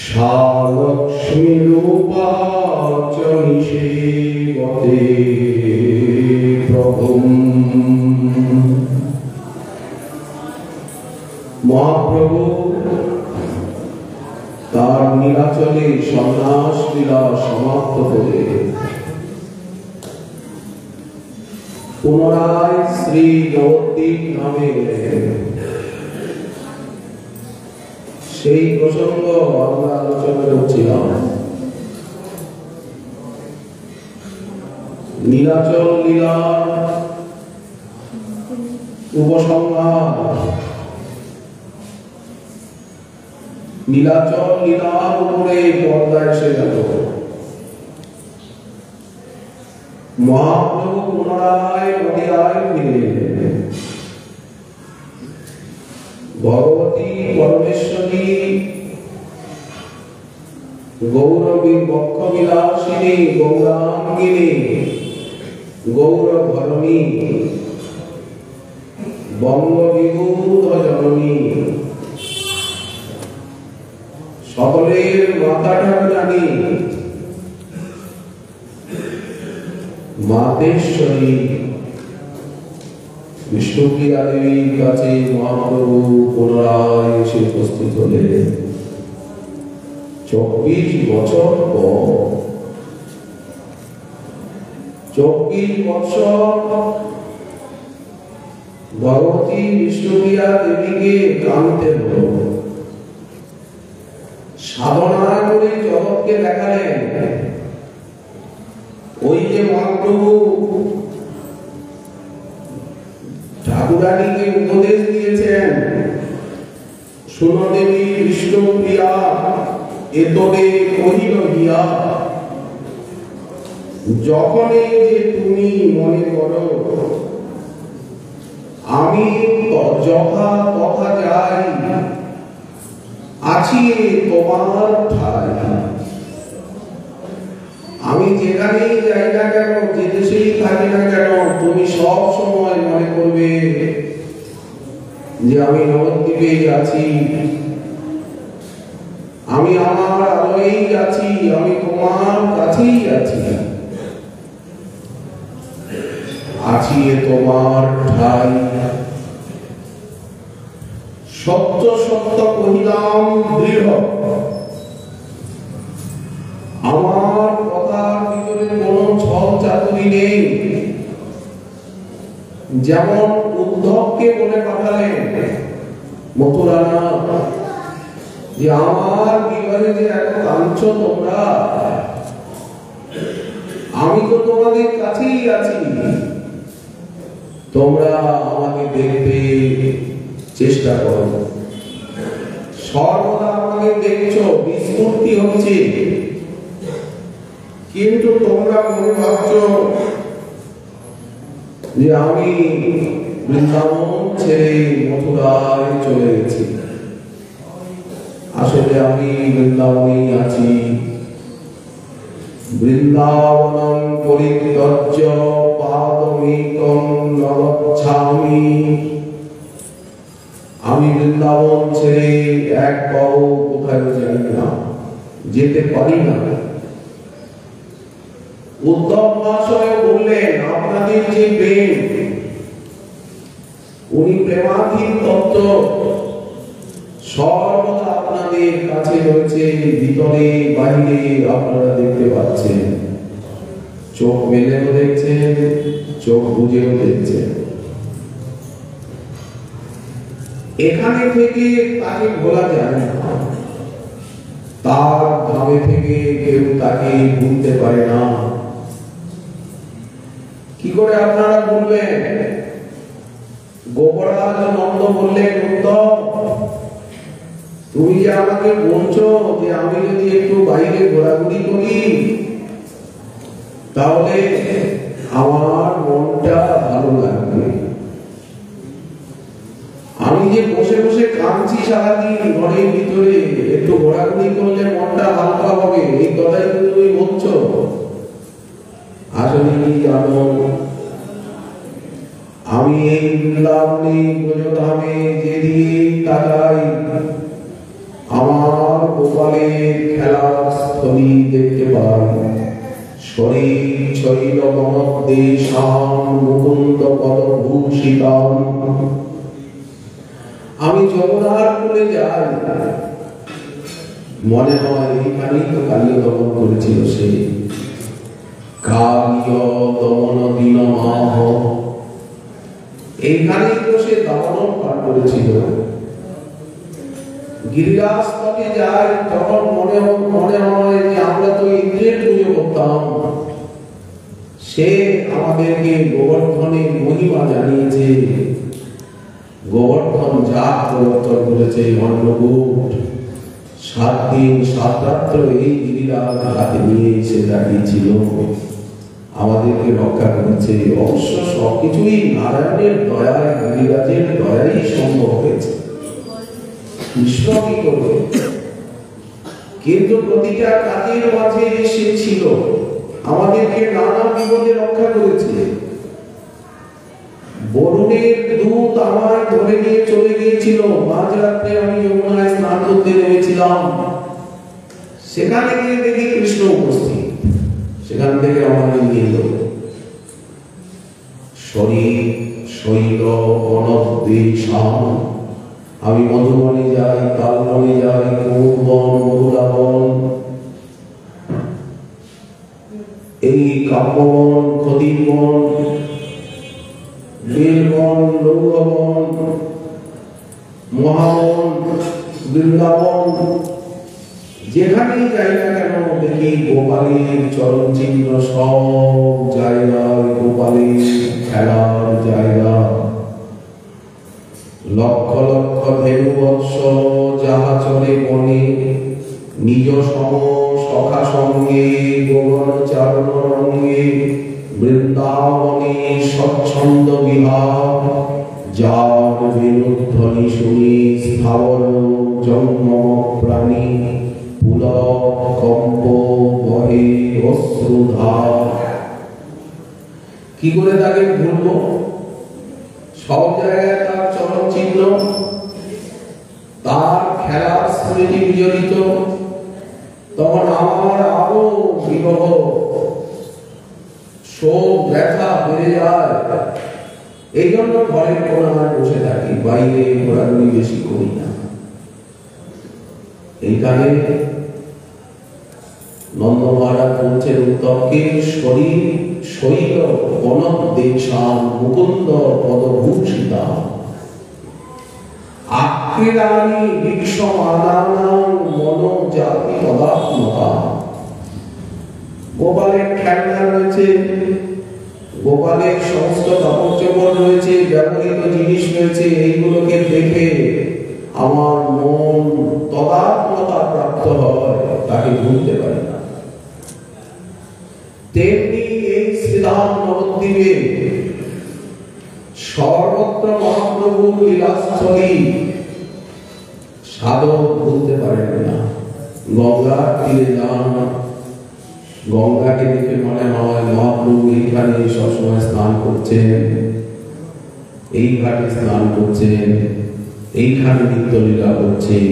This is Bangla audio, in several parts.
সালক্ষ্মীরূপাচনি সেবতে প্রভুম। মহাপ্রভু তার নীলাচলে সন্ন্যাস লীলা সমাপ্ত করে পুনরায় শ্রী নবদ্বীপ নামে এলেন। সেই প্রসঙ্গ আমরা আলোচনা করছিলাম। নীলাচল লীলা উপসংহার। নীলাচল লীলার উপরে পর্দা এসে গেল। মহাপ্রভু পুনরায় নদিয়ায় ফিরে এলেন। ভগবতী পরমেশ্বরী গৌরবী বক্ষ বিলাসিনী গৌরাঙ্গিনী গৌরভরণী বঙ্গবিভূত জননী সকলের মাতা ঠাকুরানী মাতেশ্বরী বিষ্ণুপ্রিয়া দেবীর কাছে মহাপ্রভু পুনরায় এসে উপস্থিত হলেন। 24 বছর পর 24 বছর ভগবতী বিষ্ণুপ্রিয়া দেবীকে কাঁদতে হল। সাধনা করে জগৎকে দেখালেন। ওই যে মহাপ্রভু ঠাকুরানীকে উপদেশ দিয়েছেন, শোনো দেবী বিষ্ণুপ্রিয়া এতরে কহিল গিয়া, যখনই যে তুমি মনে করো আমি যথা তথা যাই, আছি তোমার ঠাই। আমি যেখানেই যাই না কেন, যে দেশেই থাকি না কেন, তুমি সব সময় মনে করবে যে আমি নবদ্বীপে আছি, আমি আমার আলোয় আছি, আমি তোমার কাছেই আছি, আছি তোমার ঠাই। সত্য সত্য কহিলাম দৃঢ়, আমার কথার ভিতরে কোনো ছল চাতুরি নেই। যেমন উদ্ধবকে বলে পাঠালেন মথুরা যে আমার বিবাহে যে এত কাঁদছো তোমরা, আমি তো তোমাদের কাছেই আছি, তোমরা আমাকে দেখতে চেষ্টা করো। সর্বদা আমাকে দেখছো, বিস্মৃতি হচ্ছে, কিন্তু তোমরা মনে ভাবছো যে আমি বৃন্দাবন ছেড়ে মথুরায় চলে গেছি। আসলে আমি বৃন্দাবনেই আছি। বৃন্দাবনং পরিত্যজ্য পাদমেকং ন গচ্ছামি। আমি বৃন্দাবন ছেড়ে এক পাও কোথাও যাই না, যেতে পারি না। উদ্ধব মহাশয় বললেন, আপনাদের যে প্রেম, উনি প্রেমাধীন তত্ত্ব সর্বদা আপনাদের কাছে রয়েছে, ভিতরে বাইরে আপনারা দেখতে পাচ্ছেন। চোখ মেলেও দেখছেন, চোখ বুঝেও দেখছেন। এখানে থেকে তাকে বলা যায় না, তার ধামে থেকে কেউ তাকে ভুলতে পারে না। কি করে আপনারা বলবেন? গোপরাজ নন্দ বললেন, উদ্ধব তুমি যে আমাকে বলছো যে আমি যদি একটু বাইরে ঘোরাঘুরি করি তাহলে আমার মনটা ভালো লাগবে। আমি যে বসে বসে কাঁদছি সারাদিন ঘরের ভিতরে, একটু ঘোরাঘুরি করলে মনটা হালকা হবে, এই কথাই তো তুমি বলছো। আসলে কি জানো, আমি এই বৃন্দাবনে ব্রজধামে যেদিকে তাকাই আমার গোপালের খেলার স্থলী দেখতে পাই। শরীর শৈল মনোদ্দেশান মুকুন্দ পদভূষিতাম। আমি যমুনার কূলে যাই, মনে হয় এইখানেই তো কালীয় দমন করেছিল সে। কালীয় দমন দিন মাহ, এইখানেই তো সে দমন পাঠ করেছিল। গিরিরাজ তটে যাই, তখন মনে হয় যে আমরা তো ইন্দ্রের পুজো করতাম। সে আমাদেরকে গোবর্ধনের মহিমা জানিয়েছে। গোবর্ধন যা প্রবর্তন করেছে অন্নকূট, 7 দিন 7 রাত্র এই গিরিরাজ হাতে নিয়ে এসে দাঁড়িয়েছিল, আমাদেরকে রক্ষা করেছে। অবশ্য সবকিছুই নারায়ণের দয়ায়, গিরিরাজের দয়াই সম্ভব হয়েছে। কৃষ্ণ কি করবে? কিন্তু প্রতিটা কাজের মাঝে সে ছিল, আমাদেরকে নানা বিপদে রক্ষা করেছে। বরুণের দূত আমায় ধরে নিয়ে চলে গিয়েছিল, মাঝরাতে আমি যমুনায় স্নান করতে নেমেছিলাম। সেখানে গিয়ে দেখি কৃষ্ণ উপস্থিত, সেখান থেকে আমাকে নিয়ে এলো। শরীর শৈল বনদ্দেশান, আমি মধুবনে যাই, তালবনে যাই, কুমুদবন, মধুরাবন, এই কাব্যবন, খদিবন, বেলবন, লৌহবন, মহাবন, বৃন্দাবন, যেখানেই যাই না কেন দেখি গোপালের চরণ চিহ্ন। সব জায়গায় গোপালের খেলার জায়গা। লক্ষ লক্ষ ধেনু বৎস যাহা চলে বনে, নিজ সম সখা সঙ্গে গগন চারণ রঙ্গে, বৃন্দাবনে স্বচ্ছন্দ বিহার। যার বেণুধ্বনি শুনি স্থাবর জন্ম প্রাণী, পুলক কম্প বহে অশ্রুধার। কি করে তাকে ভুলবো? সব জায়গায় তার চরণ চিহ্ন, তার খেলার স্মৃতি বিজড়িত। তখন আমার আরো বিরহ, শোক, ব্যথা বেড়ে যায়। এই জন্য ঘরের কোণায় বসে থাকি, বাইরে ঘোরাঘুরি বেশি করি না। এইখানে নন্দ মহারাজ বলছেন উদ্ধবকে, শরীর শৈল বনদ্দেশান মুকুন্দ পদভূষিতা, আক্রীড়ানি বিক্ষমানানাং মনোজাতি পদাত্মকা। গোপালের খেলনা রয়েছে, গোপালের সমস্ত কাপড় চোপড় রয়েছে, ব্যবহৃত জিনিস রয়েছে। এইগুলোকে দেখে আমার মন তদাত্মতা প্রাপ্ত হয়, তাকে ভুলতে পারি না। তেমনি এই শ্রীধাম নবদ্বীপে সর্বত্র মহাপ্রভুর লীলাস্থলী সাধক ভুলতে পারেন না। গঙ্গার তীরে যান, গঙ্গাকে দেখে মনে হয় মহাপ্রভু এইখানে সবসময় স্নান করছেন, এই ঘাটে স্নান করছেন, এইখানে নিত্যলীলা করছেন।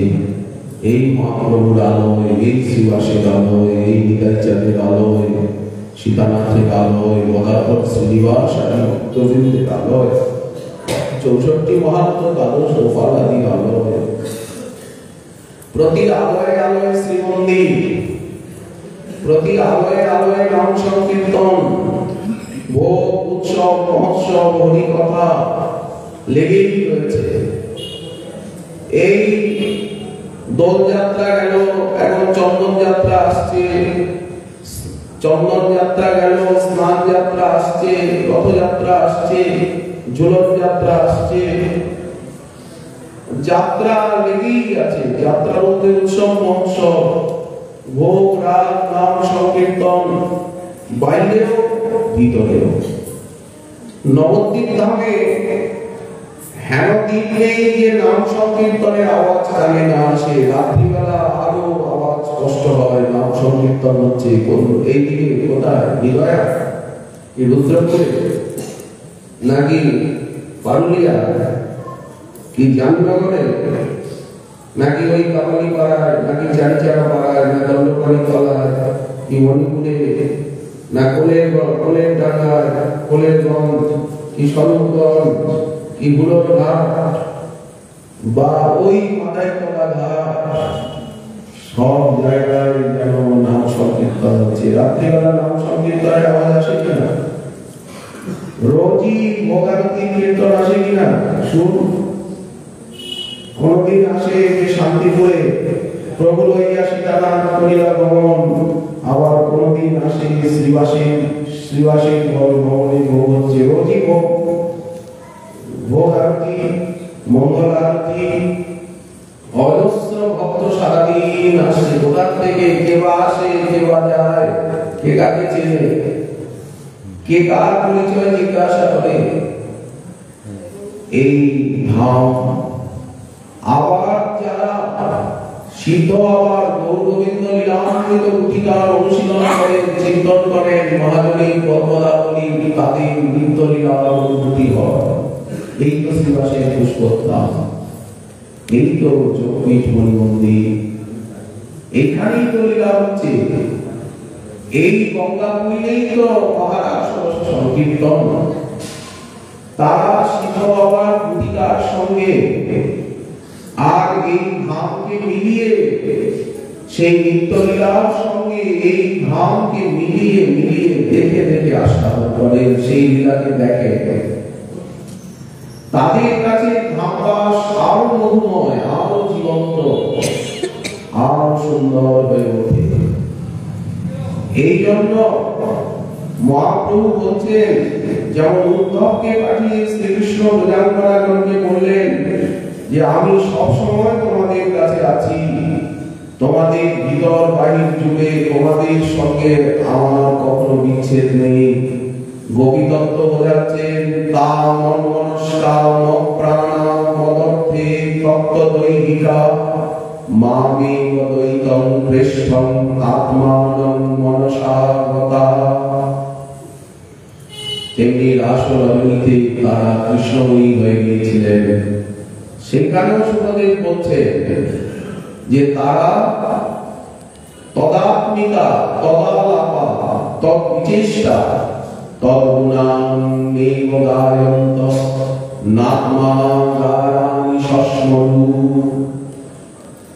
এই মহাপ্রভুর আলোয়, এই শ্রীবাসের আলোয়, এই নিতাই চাঁদের আলোয়, সীতানাথের আলোয়, গদাধর শ্রীনিবাস আর ভক্তবৃন্দের আলোয়, 64 মহাত্ম দ্বাদশ গোপাল আদির আলোয়, প্রতি আলোয় আলোয় শ্রীমন্দির, প্রতি আলোয় আলোয় নাম সংকীর্তন, ভোগ, উৎসব, মহোৎসব, হরিকথা লেগেই রয়েছে। এই দোলযাত্রা গেল, এখন চন্দন যাত্রা আসছে, চন্দন যাত্রা গেল, স্নান যাত্রা আসছে, রথযাত্রা আসছে, ঝুলন যাত্রা আসছে। যাত্রা লেগেই আছে। যাত্রার মধ্যে উৎসব, মহোৎসব, ভোগ, রাগ, নাম সংকীর্তন, বাইরেও ভিতরেও। নবদ্বীপ ধামে হেন দিন নেই যে নাম সংকীর্তনের আওয়াজ কানে না আসে। রাত্রিবেলা আরো আওয়াজ স্পষ্ট হয়, নাম সংকীর্তন হচ্ছে। এইদিকে কোথায়? হৃদয়া কি রুদ্রপুরে নাকি পারুলিয়া কি জামনগরে? নাকি ওই কামালি পাড়ায়, নাকি চারিচারা পাড়ায়, না দণ্ডকালী তলায়, কি মণিপুরে, না কোলের ডাঙ্গায়, কোলের গঞ্জ, কি স্বরূপগঞ্জ, কি বুড়োর ঘাট, বা ওই মাথায় তলা ঘাট, সব জায়গায় যেন নাম সংকীর্তন হচ্ছে। রাত্রিবেলা নাম সংকীর্তনের আওয়াজ আসে কিনা? রোজই ভোগান্তি কীর্তন আসে কিনা? শুন, কোনদিন আসে যে শান্তিপুরে প্রভু লইয়া সীতারাম করিলা গমন, আবার কোনদিন আসে শ্রীবাসী ভবনে ভোগ হচ্ছে। রোজই ভোগ আরতি, মঙ্গল আরতি, অজস্র ভক্ত সারাদিন আসে। দোকান থেকে কে বা আসে, কে বা যায়, কে কাকে চেনে, কে কার পরিচয় জিজ্ঞাসা করে। এই ধাম আবার যারা সিদ্ধ আবার গৌর গোবিন্দ লীলামৃত গুটিকার অনুশীলন করেন, চিন্তন করেন, মহাজনী পদ্মদাবলী তাদের নিত্য লীলার অনুভূতি হয়। এই তো শ্রীবাসের পুষ্পোত্থান, এই তো যোগপীঠ মণি মন্দির, এখানেই তো লীলা হচ্ছে। এই গঙ্গা পুরীতেই তো মহারাজ সংকীর্তন। তারা সিদ্ধ বাবার গুটিকার সঙ্গে আর এই ধামকে মিলিয়ে, সেই নিত্যলীলার সঙ্গে এই ধামকে মিলিয়ে দেখে দেখে আস্বাদন করেন, সেই লীলাকে দেখে। তাদের কাছে ধামবাস আরো মধুময়, আরো জীবন্ত, আরো সুন্দর হয়ে ওঠে। এই জন্য মহাপ্রভু বলছেন, যেমন উদ্ধবকে পাঠিয়ে শ্রীকৃষ্ণ বোঝাঙ্গনাগণকে বললেন যে আমি সব সময় তোমাদের কাছে আছি, তোমাদের ভিতর বাহির জুড়ে তোমাদের সঙ্গে আমার কখনো বিচ্ছেদ নেই। গোপীতত্ত্ব বোঝাচ্ছেন, তা মনমনস্কা মপ্রাণা মদর্থে তত্ত্বদৈহিকা মামেব দ্বৈতং পৃষ্ঠং আত্মানং মনসা গতা। তেমনি রাসরজনীতে তারা কৃষ্ণময়ী হয়ে গিয়েছিলেন। সেখানেও সুখদেব বলছেন যে তারা তদাত্মিকা তদালাপা তদ্বিচেষ্টা তদ্গুণাং নৈব গায়ন্ত নাত্মা গারানি শস্মরু।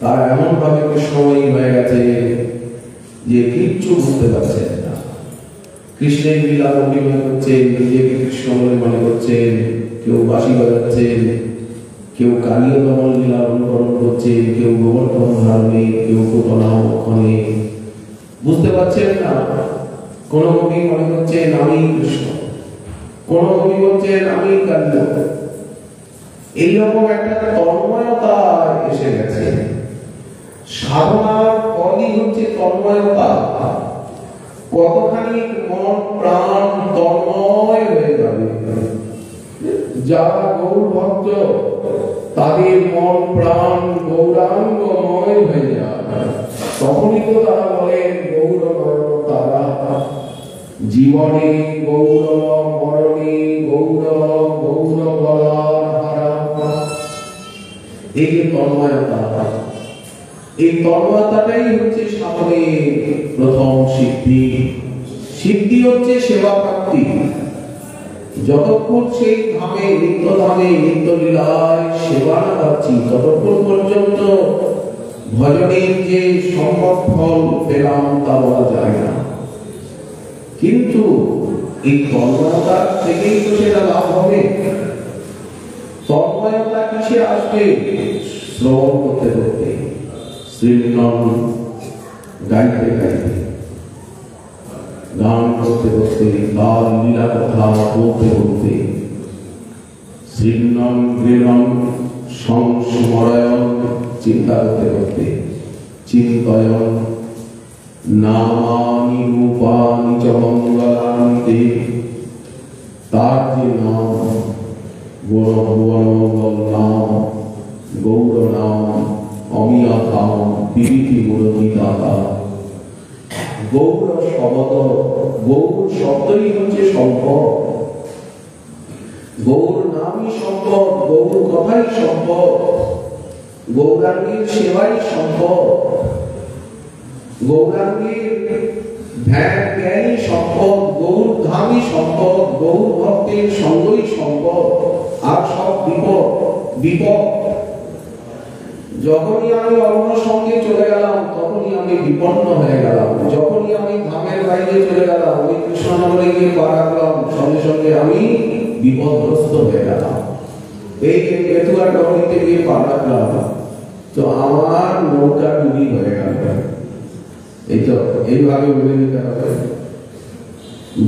তারা এমন ভাবে কৃষ্ণময়ী হয়ে গেছে যে কিচ্ছু বুঝতে পারছেন না। কৃষ্ণের লীলা অভিনয় করছেন, নিজেকে কৃষ্ণ বলে মনে করছেন, কেউ বাঁশি বাজাচ্ছেন, কেউ কালীয় দমন লীলা অনুকরণ করছে, কেউ গোবর্ধন ধারণে, কেউ পুতনা মক্ষণে। বুঝতে পারছেন না। কোন কবি মনে করছেন আমি কৃষ্ণ, কোন কবি বলছেন আমি কালী। এইরকম একটা তন্ময়তা এসে গেছে। সাধনার ফলই হচ্ছে তন্ময়তা। কতখানি মন প্রাণ তন্ময় হয়ে যাবে। যারা গৌর ভক্ত তাদের মন প্রাণ গৌরাঙ্গময় হয়ে যায়। তখনই তো তারা বলেন গৌরময় তারা, জীবনে গৌর মরণে গৌর গৌর বলার। এই যে তন্ময়তা, এই তন্ময়তাটাই হচ্ছে সাধনের প্রথম সিদ্ধি। সিদ্ধি হচ্ছে সেবা প্রাপ্তি। যতক্ষণ সেই ধামে নিত্য ধামে নিত্য লীলায় সেবা না পাচ্ছি, ততক্ষণ পর্যন্ত ভজনের যে সম্ভব ফল পেলাম তা বলা যায় না। কিন্তু এই তন্ময়তা থেকেই তো সেটা লাভ হবে। তন্ময়তা কিসে আসবে? শ্রবণ করতে করতে, শ্রীনাম গাইতে গাইতে, গান করতে করতে, তার লীলা কথা বলতে বলতে, শ্রীনাম গৃহম সংস্মরণ চিন্তা করতে করতে, চিন্তয়ন নামানি রূপানি চ মঙ্গলানি তে। তার যে নাম, গৌরমঙ্গল নাম, গৌর নাম, অমিয়া ধাম, বিবিধি গুণী দাতা। গৌর শব্দ, গৌর শব্দই হচ্ছে সম্পদ। গৌর নামই সম্পদ, গৌর কথাই সম্পদ। গৌরাঙ্গীর সেবাই সম্পদ, গৌরাঙ্গীর ধ্যান জ্ঞানী সম্পদ, গৌর ধামই সম্পদ, গৌর ভক্তের সঙ্গই সম্পদ, আর সব বিপদ বিপদ। যখনই আমি অন্য সঙ্গে চলে গেলাম তখনই আমি বিপন্ন হয়ে গেলাম, যখনই আমি ধামের বাইরে চলে গেলাম, ওই কৃষ্ণনগরে গিয়ে পা রাখলাম, সঙ্গে সঙ্গে আমি বিপদগ্রস্ত হয়ে গেলাম। এই পেতুয়া নগরীতে গিয়ে পা রাখলাম তো আমার নৌকা ডুবি হয়ে গেল। এই তো এইভাবে বলে নিতে হবে।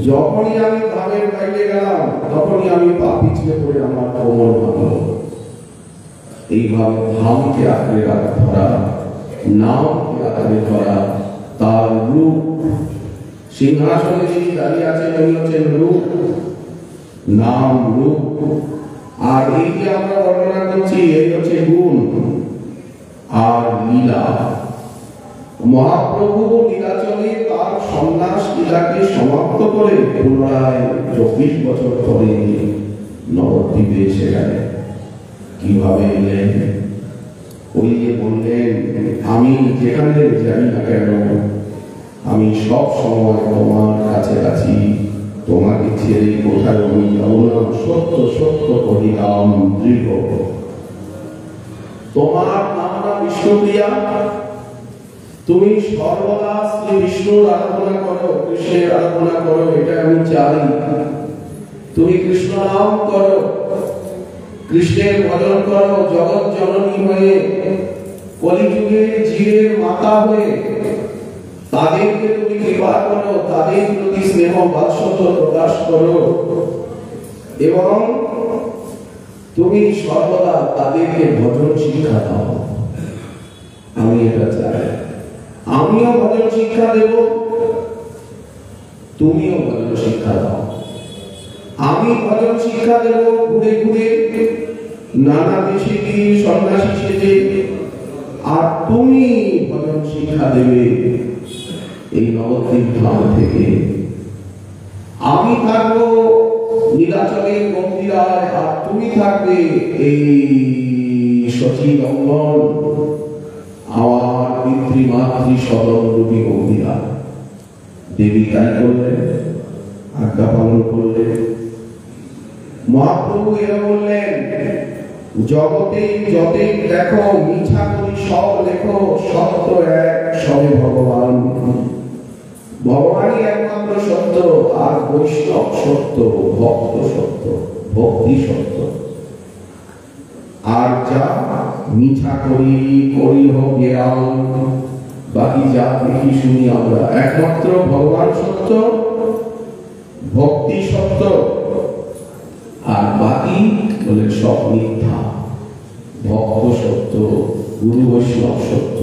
যখনই আমি ধামের বাইরে গেলাম তখনই আমি পা পিছলে পড়ে আমার কোমর ভাঙল। এইভাবে ধামকে আঁকড়ে ধরা, নামকে আঁকড়ে ধরা, তার রূপ, সিংহাসনে যিনি দাঁড়িয়ে আছেন উনি হচ্ছেন রূপ, নাম রূপ। আর এই যে আমরা বর্ণনা করছি এই হচ্ছে গুণ আর লীলা। মহাপ্রভু লীলাচলে তার সন্ন্যাস লীলাকে সমাপ্ত করে পুনরায় 24 বছর পরে নবদ্বীপে এসে গেলেন। কিভাবে এলেন? ওই যে বললেন, আমি যেখানে যাই না কেন আমি সব সময় তোমার কাছে আছি, তোমাকে ছেড়ে কোথায় আমি যাব না। সত্য সত্য কহিলাম দৃঢ়। তোমার নাম না বিষ্ণুপ্রিয়া, তুমি সর্বদা শ্রী বিষ্ণুর আরাধনা করো, কৃষ্ণের আরাধনা করো, এটা আমি চাই। তুমি কৃষ্ণ নাম করো, কৃষ্ণের ভজন করো, জগৎ জননী হয়ে, কলিযুগের জীবের মাতা হয়ে তাদেরকে তুমি কৃপা করো, তাদের প্রতি স্নেহ বাৎসল্য প্রকাশ করো এবং তুমি সর্বদা তাদেরকে ভজন শিক্ষা দাও। আমি এটা চাই। আমিও ভজন শিক্ষা দেব, তুমিও ভজন শিক্ষা দাও। আমি ভজন শিক্ষা দেব ঘুরে ঘুরে নানা দেশে গিয়ে সন্ন্যাসী সেজে, আর তুমি ভজন শিক্ষা দেবে এই নবদ্বীপ ধাম থেকে। আমি থাকবো নীলাচলের মন্দিরায়, আর তুমি থাকবে এই সচিব অঙ্গন, আমার পিতৃমাতৃ সদন রূপী মন্দিরা। দেবী তাই করলেন, আজ্ঞা পালন করলেন। মহাপ্রভু এরা বললেন, জগতে যতে দেখো মিছা করি সব লেখো, সত্য এক সবে ভগবান। ভগবানই একমাত্র সত্য, আর বৈষ্ণব সত্য, ভক্ত সত্য, ভক্তি সত্য। আর যা মিছা করি করি হোক জ্ঞান, বাকি যা দেখি শুনি আমরা, একমাত্র ভগবান সত্য, ভক্তি সত্য, আর বাকি বলে সব মিথ্যা। ভক্ত সত্য, গুরু বৈষ্ণব সত্য,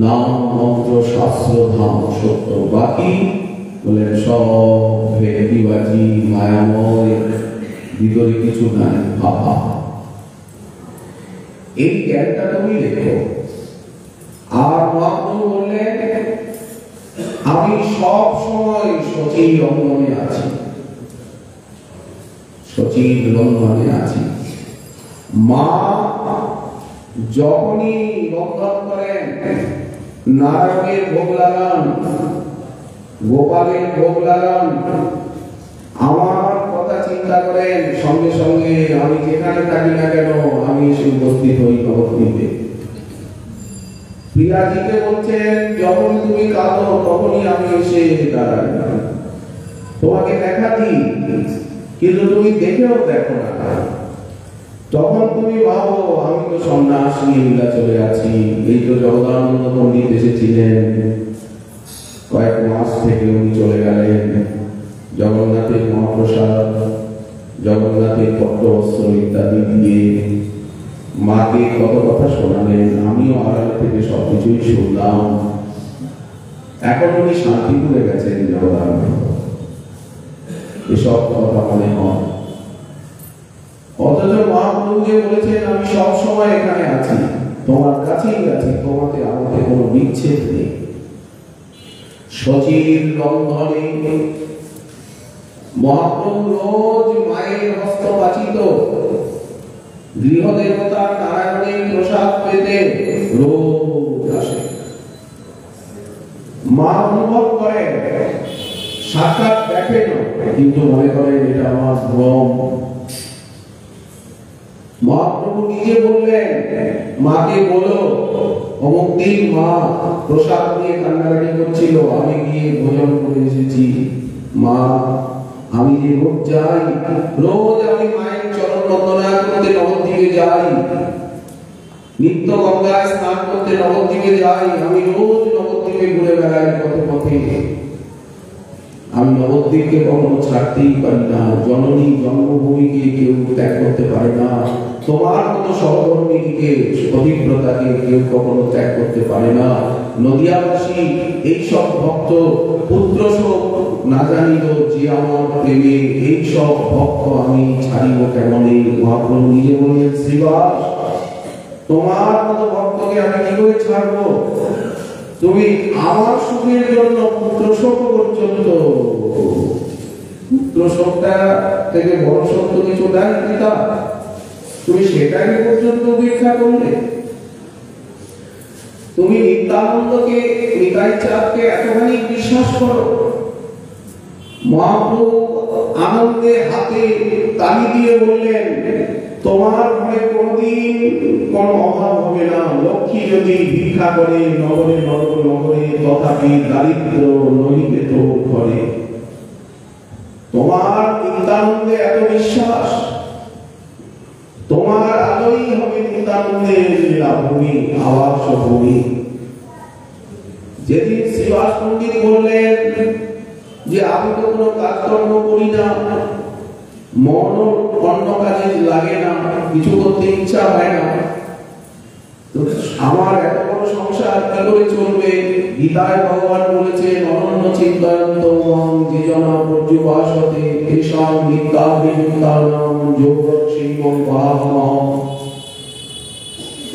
নাম মন্ত্র শাস্ত্র ধাম সত্য, বাকি বলে সব ভেদিবাজি মায়াময়, ভিতরে কিছু নাই ভাবা। এই জ্ঞানটা তুমি লেখো। আর মহাপ্রভু বললেন, আমি সব সময় সচিব অঙ্গনে আছি, সচিব লঙ্ঘনে আছি। মা যখনই বন্ধন করেন, নারায়ণের ভোগ লাগান, গোপালের ভোগ লাগান, আমার কথা চিন্তা করেন, সঙ্গে সঙ্গে আমি যেখানে থাকি না কেন আমি এসে উপস্থিত হই নবদ্বীপে। প্রিয়াজিকে বলছেন, যখন তুমি কাঁদো তখনই আমি এসে দাঁড়াই, তোমাকে দেখা দিই, কিন্তু তুমি দেখেও দেখো না। তখন তুমি ভাবো আমি তো সন্ন্যাস নিয়ে লীলা চলে আছি। এই তো জগদানন্দ পণ্ডিত এসেছিলেন, কয়েক মাস থেকে উনি চলে গেলেন। জগন্নাথের মহাপ্রসাদ, জগন্নাথের পট্টবস্ত্র ইত্যাদি দিয়ে মাকে কত কথা শোনালেন, আমিও আড়াল থেকে সবকিছুই শুনলাম। এখন উনি শান্তিপুরে গেছেন জগদানন্দ, এসব কথা মনে হয়। অথচ মহাপ্রভু যে বলেছেন, আমি সব সময় এখানে আছি, তোমার কাছেই আছি, তোমাকে আমাকে কোনো বিচ্ছেদ নেই। সচিব লঙ্ঘনে মহাপ্রভু রোজ মায়ের হস্ত বাচিত, গৃহদেবতা নারায়ণের প্রসাদ পেতে রোজ আসে। মা অনুভব করেন, সাক্ষাৎ দেখেন, কিন্তু মনে করেন এটা আমার ভ্রম। মহাপ্রভু নিজে বললেন, মাকে বলো অমুক দিন মা প্রসাদ নিয়ে কান্নাকাটি করছিল, আমি গিয়ে ভোজন করে এসেছি। মা, আমি যে রোজ যাই, রোজ আমি মায়ের চরণ বন্দনা করতে নবদ্বীপে যাই, নিত্য গঙ্গায় স্নান করতে নবদ্বীপে যাই, আমি রোজ নবদ্বীপে ঘুরে বেড়াই পথে পথে। আমি নবদ্বীপকে কখনো ছাড়তেই পারি না। জননী জন্মভূমিকে কেউ ত্যাগ করতে পারে না, তোমার মতো সহকর্মীকে পবিত্রতাকে কেউ কখনো ত্যাগ করতে পারে না। নদিয়াবাসী এইসব ভক্ত পুত্র শোক না জানিল যে আমার প্রেমে এইসব ভক্ত আমি ছাড়িব কেমনে। মহাপ্রভু নিজে বললেন, শ্রীবাস, তোমার মতো ভক্তকে আমি কি করে ছাড়বো? তুমি আমার সুখের জন্য পুত্র শোক পর্যন্ত, পুত্র শোকটা থেকে বড় সত্য কিছু নাই পিতা, তুমি সেটাকে পর্যন্ত উপেক্ষা করলে। তুমি নিত্যানন্দকে, নিতাই চাঁদকে এতখানি বিশ্বাস করো। মহাপ্রভু আনন্দে হাতে তালি দিয়ে বললেন, তোমার ঘরে কোনদিন কোন অভাব হবে না। লক্ষ্মী যদি ভিক্ষা করে নগরে নগরে, তথাপি দারিদ্র নহিবে তোর ঘরে। তোমার নিত্যানন্দে এত বিশ্বাস, তোমার আলোই হবে নিত্যানন্দের লীলাভূমি, আবাস ভূমি। যেদিন শ্রীবাস পণ্ডিত বললেন যে আমি তো কোনো কাজকর্ম করি না, মন অন্য কাজে লাগে না, কিছু করতে ইচ্ছা হয় না, আমার এত বড় সংসার কি করে চলবে? গীতায় ভগবান বলেছেন, অনন্য চিন্তয়ন্ত মং যে জনা পর্যুপাসতে তেষাং নিত্যাভিযুক্তানাং যোগক্ষেমং পাহামহং।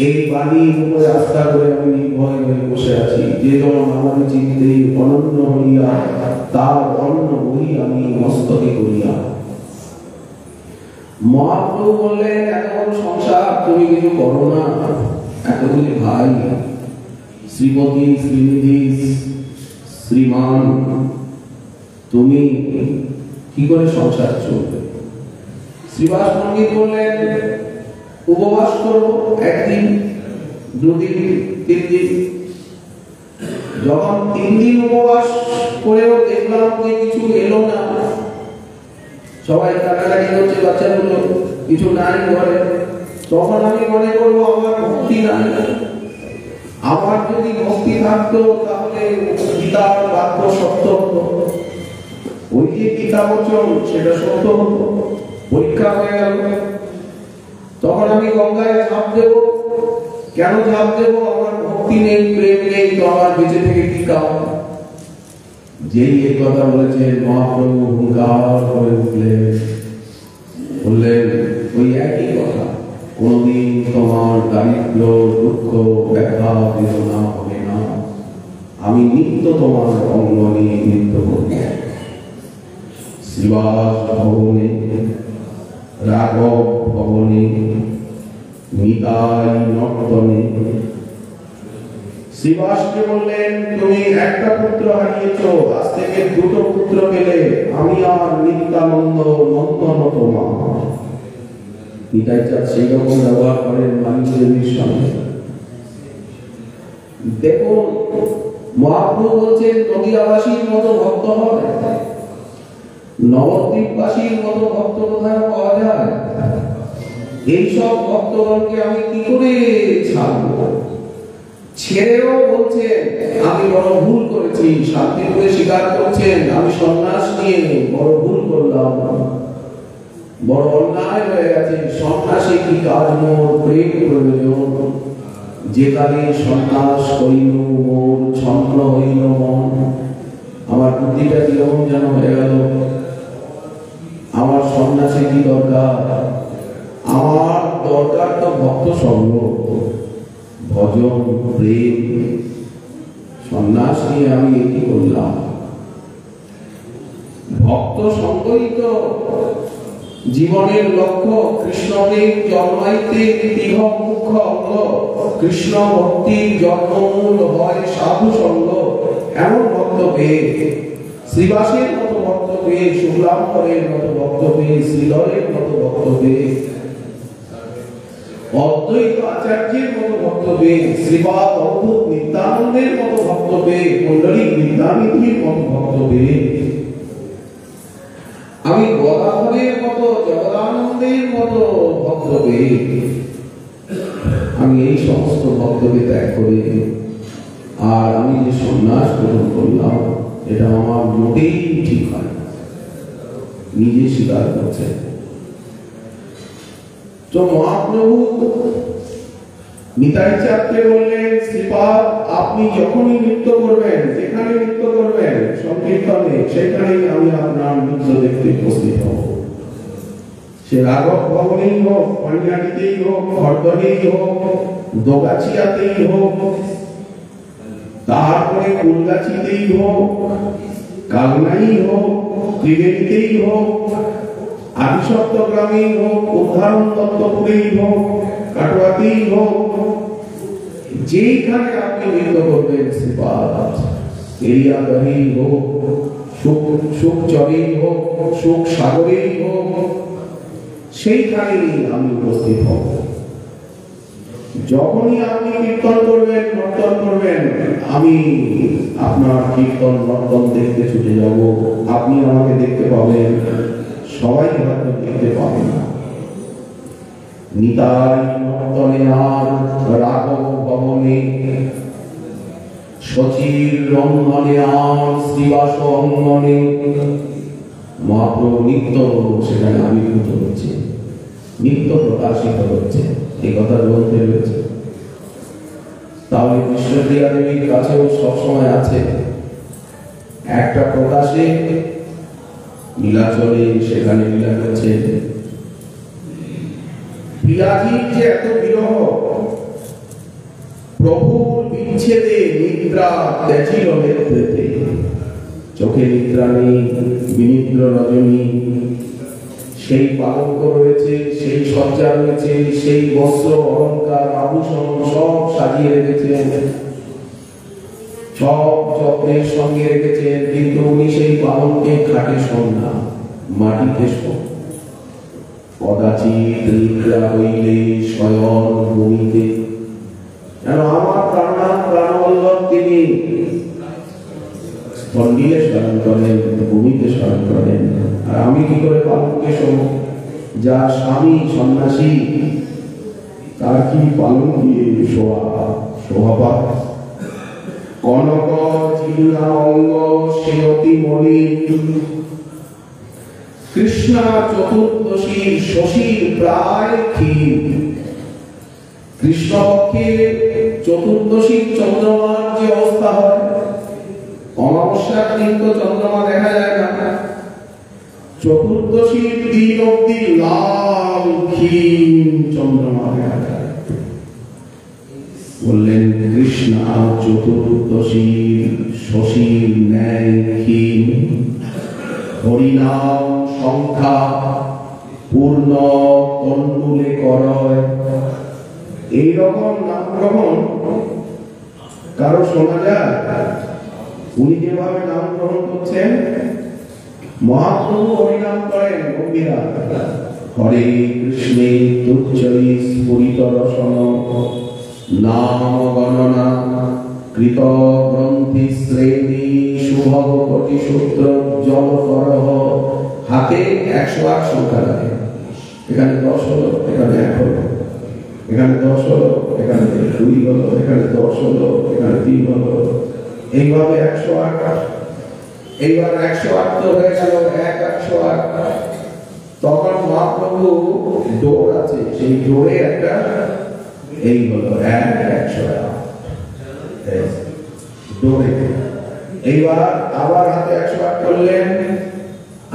এই বাণীর উপরে আস্থা করে আমি নির্ভয় হয়ে বসে আছি। যে জন আমার চিন্তে অনন্য হইয়া তার অন্ন বই আমি মস্তকে করিয়া। মহাপ্রভু বললেন, এত বড় সংসার তুমি কিছু করো না। এতগুলি ভাই, শ্রীমতী, শ্রীনিধি, শ্রীমান, তুমি কি করে সংসার চলবে? শ্রীবাস পণ্ডিত বললেন, উপবাস করবো একদিন, দুদিন, 3 দিন। যখন 3 দিন উপবাস করেও দেখলাম যে কিছু এলো না, সবাই কাটাকাটি করছে, বাচ্চাগুলো কিছু নাই ঘরে, তখন আমি মনে করবো আমার ভক্তি নাই। আমার যদি ভক্তি থাকতো তাহলে গীতার বাক্য সত্য হতো, ওই যে গীতা বচন সেটা সত্য হতো। পরীক্ষা হয়ে গেল, তখন আমি গঙ্গায় ঝাঁপ দেব। কেন ঝাঁপ দেব? আমার ভক্তি নেই, প্রেম নেই, তো আমার বেঁচে থেকে কি কাজ? যেই এই কথা বলেছেন, মহাপ্রভু হুঙ্কার করে উঠলেন, বললেন ওই একই কথা, কোনদিন তোমার দারিদ্র দুঃখ ব্যথা বেদনা হবে না, আমি নিত্য তোমার অঙ্গ নিয়ে নৃত্য করব। শ্রীবাস ভবনে, রাঘব ভবনে, নিতাই নর্তনে। শ্রীবাসকে বললেন, তুমি একটা পুত্র হারিয়েছ, আজ থেকে 2টো পুত্র পেলে, আমি আর নিত্যানন্দ নন্দন তোমা। নিতাই চাঁদ সেই রকম ব্যবহার করেন মানিকদেবীর সঙ্গে। দেখুন, মহাপ্রভু বলছেন নদিয়াবাসীর মতো ভক্ত হয়, নবদ্বীপবাসীর মতো ভক্ত কোথায় পাওয়া যায়? এইসব ভক্তগণকে আমি কি করে ছাড়বো? ছেড়েও বলছেন আমি বড় ভুল করেছি, শান্তিপুরে স্বীকার করছেন আমি সন্ন্যাস নিয়ে বড় ভুল করলাম, বড় অন্যায় হয়ে গেছে। সন্ন্যাসে কি কাজ? মোর প্রেম প্রয়োজন। যে কালে সন্ন্যাস করিল মোর ছন্ন হইল মন। আমার বুদ্ধিটা কিরকম যেন হয়ে গেল, আমার সন্ন্যাসে কি দরকার? আমার দরকার তো ভক্ত সঙ্গ, ভজন, প্রেম। সন্ন্যাস নিয়ে আমি এটি করলাম। ভক্ত সঙ্গই তো জীবনের লক্ষ্য কৃষ্ণকে জন্মাইতে নীতিহ মুখ্য অঙ্গ, কৃষ্ণ ভক্তির জন্মমূল হয় সাধু সঙ্গ। এমন ভক্ত পেয়ে, শ্রীবাসের মতো ভক্ত পেয়ে, শুক্লাম্বরের মতো ভক্ত পেয়ে, শ্রীধরের মতো ভক্ত পেয়ে, অদ্বৈত আচার্যের মতো ভক্ত পেয়ে, শ্রীপাদ অদ্ভুত নিত্যানন্দের মতো ভক্ত পেয়ে, কুণ্ডলিক বিদ্যানিধির মতো ভক্ত পেয়ে, আমি গদাধরের মতো জগদানন্দের মতো ভক্ত পেয়ে, আমি এই সমস্ত ভক্তকে ত্যাগ করে আর আমি যে সন্ন্যাস গ্রহণ করলাম, এটা আমার মোটেই ঠিক হয় না, নিজে স্বীকার করছে। তো মহাপ্রভু নিতাই চাঁদকে বললেন, শ্রীপাদ আপনি যখনই নৃত্য করবেন, যেখানে নৃত্য করবেন সংকীর্তনে, সেখানেই আমি আপনার নৃত্য দেখতে উপস্থিত হব। সে রাঘব ভবনেই হোক, পানিহাটিতেই হোক, হরদনেই হোক, দোগাছিয়াতেই হোক, তারপরে কুলগাছিতেই হোক, কালনাই হোক, ত্রিবেণীতেই হোক, আদিসপ্তগ্রামেই হোক, উদ্ধারণ দত্তপুরেই হোক, কাটোয়াতেই হোক, যেখানে আপনি নৃত্য করবেন শ্রীপাদ, এরিয়াদহেই হোক, সুখচরেই হোক, সুখ সাগরেই হোক, সেইখানেই আমি উপস্থিত হব। যখনই আপনি কীর্তন করবেন, নর্তন করবেন, আমি আপনার কীর্তন নর্তন দেখতে ছুটে যাব। আপনি আমাকে দেখতে পাবেন, সবাই হয়তো দেখতে পাবে না। নিতাই নর্তনে আর রাঘব ভবনে, সচির রন্ধনে আর শ্রীবাস অঙ্গনে, মহাপ্রভু নিত্য সেখানে আবির্ভূত হচ্ছে, নিত্য প্রকাশিত হচ্ছে, এই কথা গ্রন্থে রয়েছে। তাহলে কৃষ্ণপ্রিয়া দেবীর কাছেও সবসময় আছে একটা প্রকাশে লীলাচলে, সেখানে লীলা করছে। প্রিয়াজির যে এত বিরহ, প্রভুর বিচ্ছেদে নিদ্রা ত্যাজিল নেত্রেতে, চোখে নিদ্রা নেই, বিনিদ্র রজনী, সেই পালঙ্ক রয়েছে, সেই সজ্জা রয়েছে, সেই বস্ত্র অলঙ্কার আভূষণ সব সাজিয়ে রেখেছেন, সব যত্নের সঙ্গে রেখেছেন, কিন্তু উনি সেই পালঙ্কে খাটে শোন না, মাটিতে শোন। কদাচিৎ নিদ্রা হইলে শয়ন ভূমিতে, কেন আমার প্রাণনাথ প্রাণবল্লভ তিনি মন্দিরে স্মরণ করেন, ভূমিতে স্মরণ করেন, আর আমি কি করে পালঙ্কে শোবো? যার স্বামী সন্ন্যাসী, তার কি পালন দিয়ে শোভা পায়? কনক চিল্লা অঙ্গ সে অতি মলিন, কৃষ্ণা চতুর্দশীর শশীর প্রায় ক্ষীণ। কৃষ্ণপক্ষে চতুর্দশীর চন্দ্রমার যে অবস্থা হয়, অমাবস্যার দিন তো চন্দ্রমা দেখা যায় না, চতুর্দশীর দিন অব্দি লাল ক্ষীণ চন্দ্রমা দেখা যায়। বললেন কৃষ্ণা চতুর্দশীর শশীর ন্যায় ক্ষীণ, হরিনাম সংখ্যা পূর্ণ তন্ডুলে করয়। এইরকম নাম গ্রহণ কারো শোনা যায়? উনি যেভাবে নাম গ্রহণ করছেন, মহাপ্রভু হরিনাম করেন গম্ভীরা, হরে কৃষ্ণে তুচ্ছরি স্ফুরিত রসন, নাম গণনা কৃত গ্রন্থি শ্রেণী শুভগ কোটি সূত্র জল করহ। হাতে 108 সংখ্যা লাগে, এখানে 10 হলো, এখানে 1 হলো, এখানে 10 হলো, এখানে 2 হলো, এখানে 10 হলো, এখানে 3 হলো, এইভাবে 108। এইবার 108 তো হয়ে গেল, 108। তখন মহাপ্রভু ডোর আছে, সেই ডোরে একটা এই হলো 108 ডোরে। এইবার আবার হাতে 108 করলেন,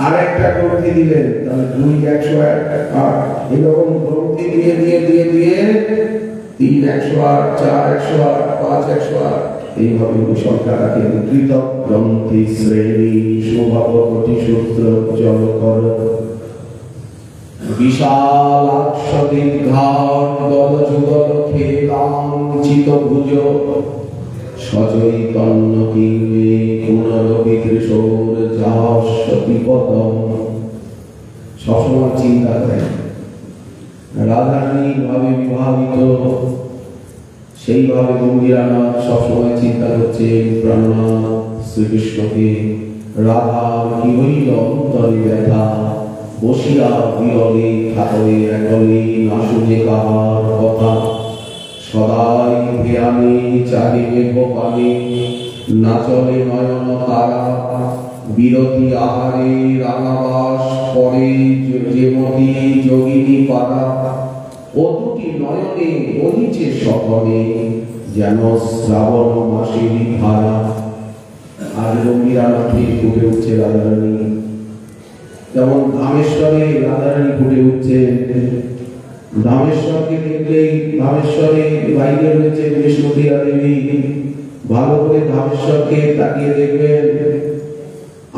আর একটা গ্রন্থি দিলেন, তাহলে 2 108, এরকম গ্রন্থি দিয়ে দিয়ে দিয়ে দিয়ে 3 108, 4 108, 5 108, এইভাবে সংখ্যা রাখেন। কৃত গ্রন্থি শ্রেণী শুভগ কোটি সূত্র জল কর। বিশাল আকৃতির ঘাট দল যুগল খেলাঞ্চিত ভুজ সচৈতন্য কিংবে পুনরবিদৃশোর যাস্যতি পদম। সবসময় চিন্তা করেন রাধারানী ভাবে বিভাবিত, সেইভাবে গম্ভীরানাথ সবসময় চিন্তা করছে প্রাণনাথ শ্রীকৃষ্ণকে। রাধা কি হইল অন্তরে ব্যথা, বসিয়া বিরলে খাতরে একলে না শুনে কাহার কথা। সদাই ধ্যানে চাহিবে গোপালে, না চলে নয়ন তারা। বিরতি আহারে রাঙাবাস পরে যেমতি যোগিনী পাড়া। ও দুটি নয়নে বহিছে সকলে, যেন শ্রাবণ মাসের ধারা। আর গম্ভীরানাথে ফুটে উঠছে রাধারানী, যেমন ধামেশ্বরে রাধারানী ফুটে উঠছে। ধামেশ্বরকে দেখলেই ধামেশ্বরে বাইরে রয়েছে বিষ্ণুপ্রিয়া দেবী। ভালো করে ধামেশ্বরকে তাকিয়ে দেখবেন।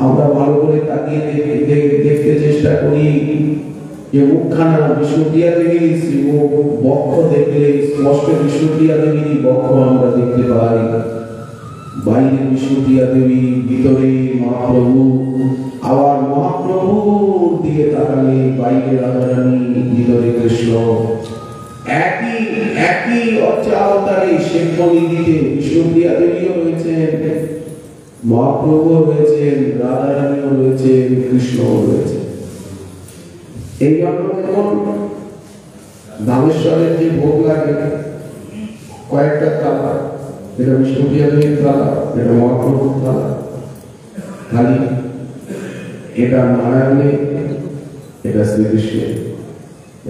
আমরা ভালো করে তাকিয়ে দেখতে চেষ্টা করি যে মুখখানা বিষ্ণুপ্রিয়া দেবীর শ্রীমুখ, বক্ষ দেখলে স্পষ্ট বিষ্ণুপ্রিয়া দেবীর বক্ষ আমরা দেখতে পাই। বাইরে বিষ্ণুপ্রিয়া দেবী, ভিতরে মহাপ্রভু। আবার মহাপ্রভুর দিকে তাকালে বাইরে রাধারানী, ভিতরে কৃষ্ণ। একই একই অবতারে শেখমণিদিতে বিষ্ণুপ্রিয়া দেবীও রয়েছেন, মহাপ্রভুও রয়েছেন, রাধারানীও রয়েছেন, কৃষ্ণও রয়েছে। এই জন্য দেখুন ধামেশ্বরের যে ভোগ লাগে কয়েকটা তালা, এটা বিষ্ণুপ্রিয়া দেবীর তালা, এটা মহাপ্রভুর তালা। খালি এটা নারায়ণের, এটা শ্রীকৃষ্ণের।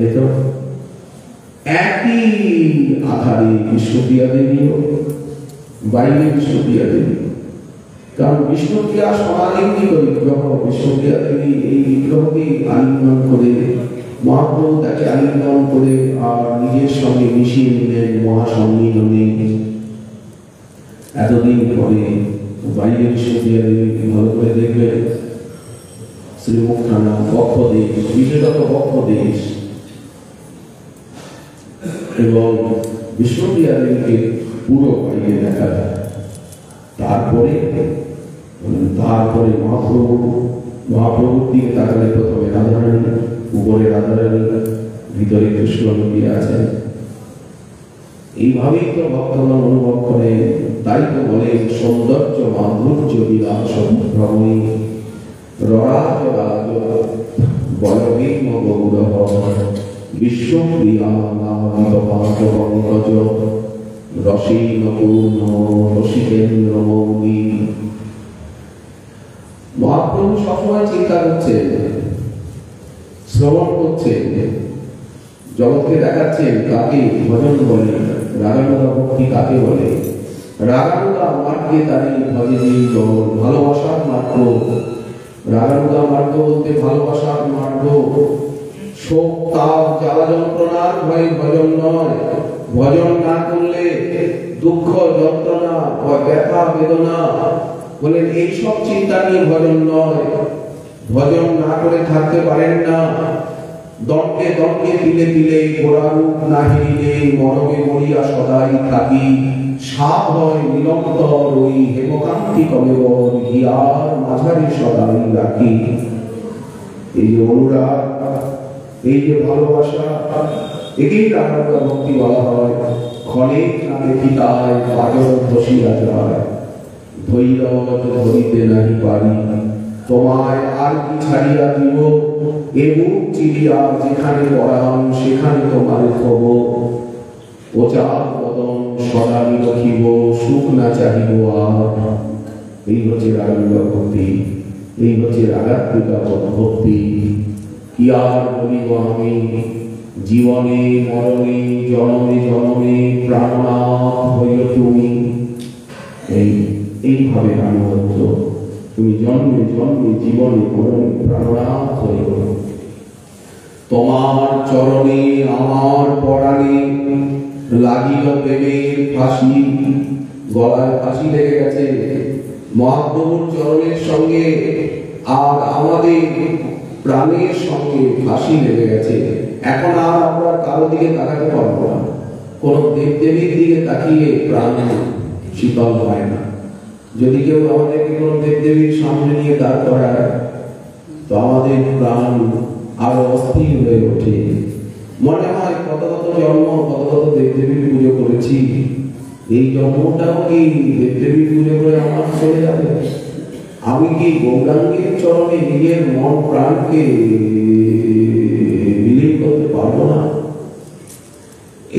এই তো একই আধারে বিষ্ণুপ্রিয়া দেবীও, বাইরে বিষ্ণুপ্রিয়া দেবী। কারণ বিষ্ণুপ্রিয়া সমালিঙ্গিত বিগ্রহ। বিষ্ণুপ্রিয়া দেবী এই বিগ্রহকে আলিঙ্গন করে, মহাপ্রভু তাকে আলিঙ্গন করে আর নিজের সঙ্গে মিশিয়ে নিলেন মহাসম্মিলনে। এতদিন পরে বাইরে বিষ্ণুপ্রিয়া দেবীকে ভালো করে দেখবে, শ্রীমুখখানা বক্ষ দেশ, বিশেষত বক্ষ দেশ, এবং বিষ্ণুপ্রিয়া দেবীকে পুরো বাইরে দেখা যায়। তারপরে মহাপ্রভুর দিকে তাকালে প্রথমে রাধারানী, উপরে রাধারানী, ভিতরে কৃষ্ণ লুকিয়ে আছেন। এইভাবেই তো ভক্তগণ অনুভব করে। তাই তো বলে সৌন্দর্য মাধুর্য বিলাস ভ্রমণী ররাজ রাজ বলভীম গৌরব বিশ্বপ্রিয়া নামিত পাঠ পঙ্কজ রসীন পূর্ণ রসিকেন্দ্র মৌনী। মহাপ্রভু সবসময় চিন্তা করছেন, শ্রবণ করছেন, জগৎকে দেখাচ্ছেন কাকে ভজন বলে, রাগানুগা ভক্তি কাকে বলে। রাগানুগা মার্গে তারি ভজে জীবন, ভালোবাসার মার্গ। রাগানুগা মার্গ বলতে ভালোবাসার মার্গ। শোক তাপ জ্বালা যন্ত্রণার ভয় ভজন নয়। ভজন না করলে দুঃখ যন্ত্রণা ব্যথা বেদনা বলেন এইসব চিন্তা নিয়ে ভজন নয়। ভজন না করে থাকতে পারেন না। দণ্ডে দণ্ডে তিলে তিলে গোড়ারূপ না হিরিলে মরমে মরিয়া সদাই থাকি। সাপ হয় নিরন্তর ওই হেমকান্তি কলেবর হিয়ার মাঝারি সদাই রাখি। এই যে অনুরাগ, এই যে ভালোবাসা, একেই রাগানুগা ভক্তি বলা হয়। ক্ষণিক না দেখি তাই বাজর ধসিয়া যায়, ধৈরজ ধরিতে নাহি পারি। তোমায় আর কি ছাড়িয়া দিব, এ মুখ চিরিয়া যেখানে পড়াম সেখানে তোমার থব। ওচার বদন সদা রখিব, সুখ না চাহিব আর। এই হচ্ছে রাগানুগা ভক্তি, এই হচ্ছে রাগাত্মিকা ভক্তি। কি আর বলিব আমি, জীবনে মরণে জনমে জনমে প্রাণনাথ হইল তুমি। এইভাবে আনুগত্য, তুমি জন্মে জন্মে জীবনে মরণে প্রাণনাথ হইল। তোমার চরণে আমার পরাণে লাগিল প্রেমের ফাঁসি। গলায় ফাঁসি লেগে গেছে মহাপ্রভুর চরণের সঙ্গে। আর আমাদের প্রাণের সঙ্গে ফাঁসি লেগে গেছে। এখন আর আমরা কারো দিকে তাকাতে পারবো না, কোন দেবদেবীর দিকে তাকিয়ে প্রাণ শীতল হয় না। যদি কেউ আমাদেরকে কোন দেবদেবীর সামনে নিয়ে দাঁড় করায় তো আমাদের প্রাণ আরো অস্থির হয়ে ওঠে। মনে হয় কত কত জন্ম, কত কত দেবদেবীর পুজো করেছি, এই জন্মটাও কি দেবদেবীর পুজো করে আমার চলে যাবে? আমি কি গৌরাঙ্গের চরণে নিজের মন প্রাণকে বিলীন করতে পারবো না?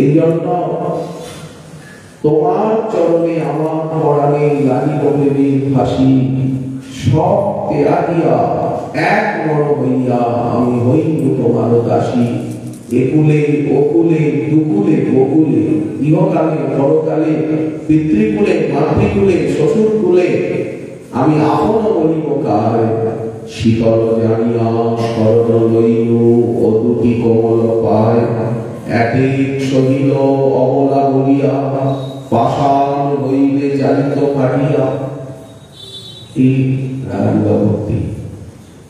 এই জন্য তোমার চরণে আমার পরাণে লাগিল দেবীর ফাঁসি, সব তেরা দিয়া এক মন হইয়া আমি হইব তোমার দাসী। একুলে ওকুলে দুকুলে গোকুলে, ইহকালে পরকালে, পিতৃকুলে মাতৃকুলে শ্বশুরকুলে, আমি আপন বলিব কার। শীতল জানিয়া শরণ লইল ও দুটি কোমল পায়, একেক সহিল অবলা বলিয়া পাষাণ হইলে জালিত ফাটিয়া। এই রাগানুগা ভক্তি,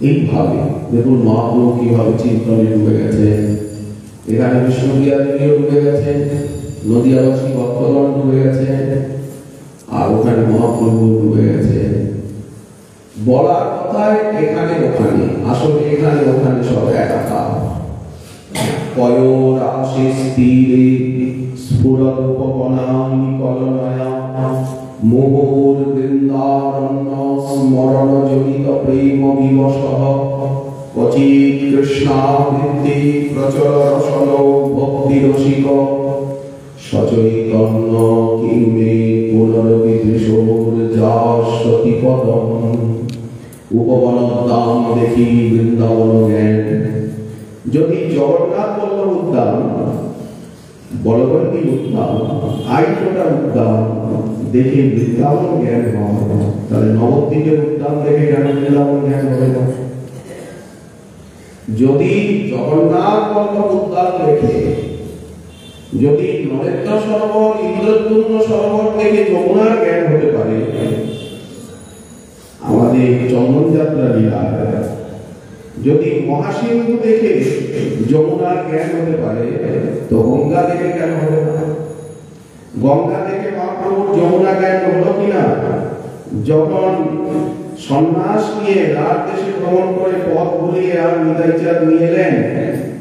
এইভাবে দেখুন মহাপ্রভু কিভাবে চিন্তনে ডুবে গেছেন। এখানে বিষ্ণুবিহারীও ডুবে গেছেন, নদিয়াবাসী ভক্তগণ ডুবে গেছেন, আর ওখানে মহাপ্রভু ডুবে গেছেন। বলার কথায় এখানে ওখানে, আসলে এখানে ওখানে সব একাকার। পয়োর আশিস তীরে স্ফুরল উপবনানি কলনয়া, মোহর বৃন্দারণ্য স্মরণ জনিত প্রেম বিবশঃ, ক্বচিৎ কৃষ্ণাবৃত্তি প্রচল রসল ভক্তি রসিক, সচৈতন্য কিমে পুনরবিদৃশোর যাস্যতি পদম। উপবনোদ্যান দেখি বৃন্দাবন জ্ঞান, যদি জগন্নাথ বল্লভ উদ্যান, বলবন্তী উদ্যান, আইটোটা উদ্যান দেখে বৃন্দাবন জ্ঞান হয়, তাহলে নবদ্বীপের উদ্যান দেখে কেন বৃন্দাবন জ্ঞান হবে না? যদি জগন্নাথ বল্লভ উদ্যান দেখে, যদি নরেন্দ্র সরোবর ইন্দ্রদ্যুম্ন সরোবর থেকে যমুনার জ্ঞান হতে পারে, আমাদের চন্দন যাত্রা লীলা, যদি মহাসিন্ধু দেখে যমুনার জ্ঞান হতে পারে, তো গঙ্গা দেখে কেন হবে না? গঙ্গা দেখে মহাপ্রভুর যমুনা জ্ঞান হলো কিনা? যখন সন্ন্যাস নিয়ে রাত দেশে ভ্রমণ করে পথ ভুলিয়ে আর নিতাই চাঁদ নিয়ে এলেন,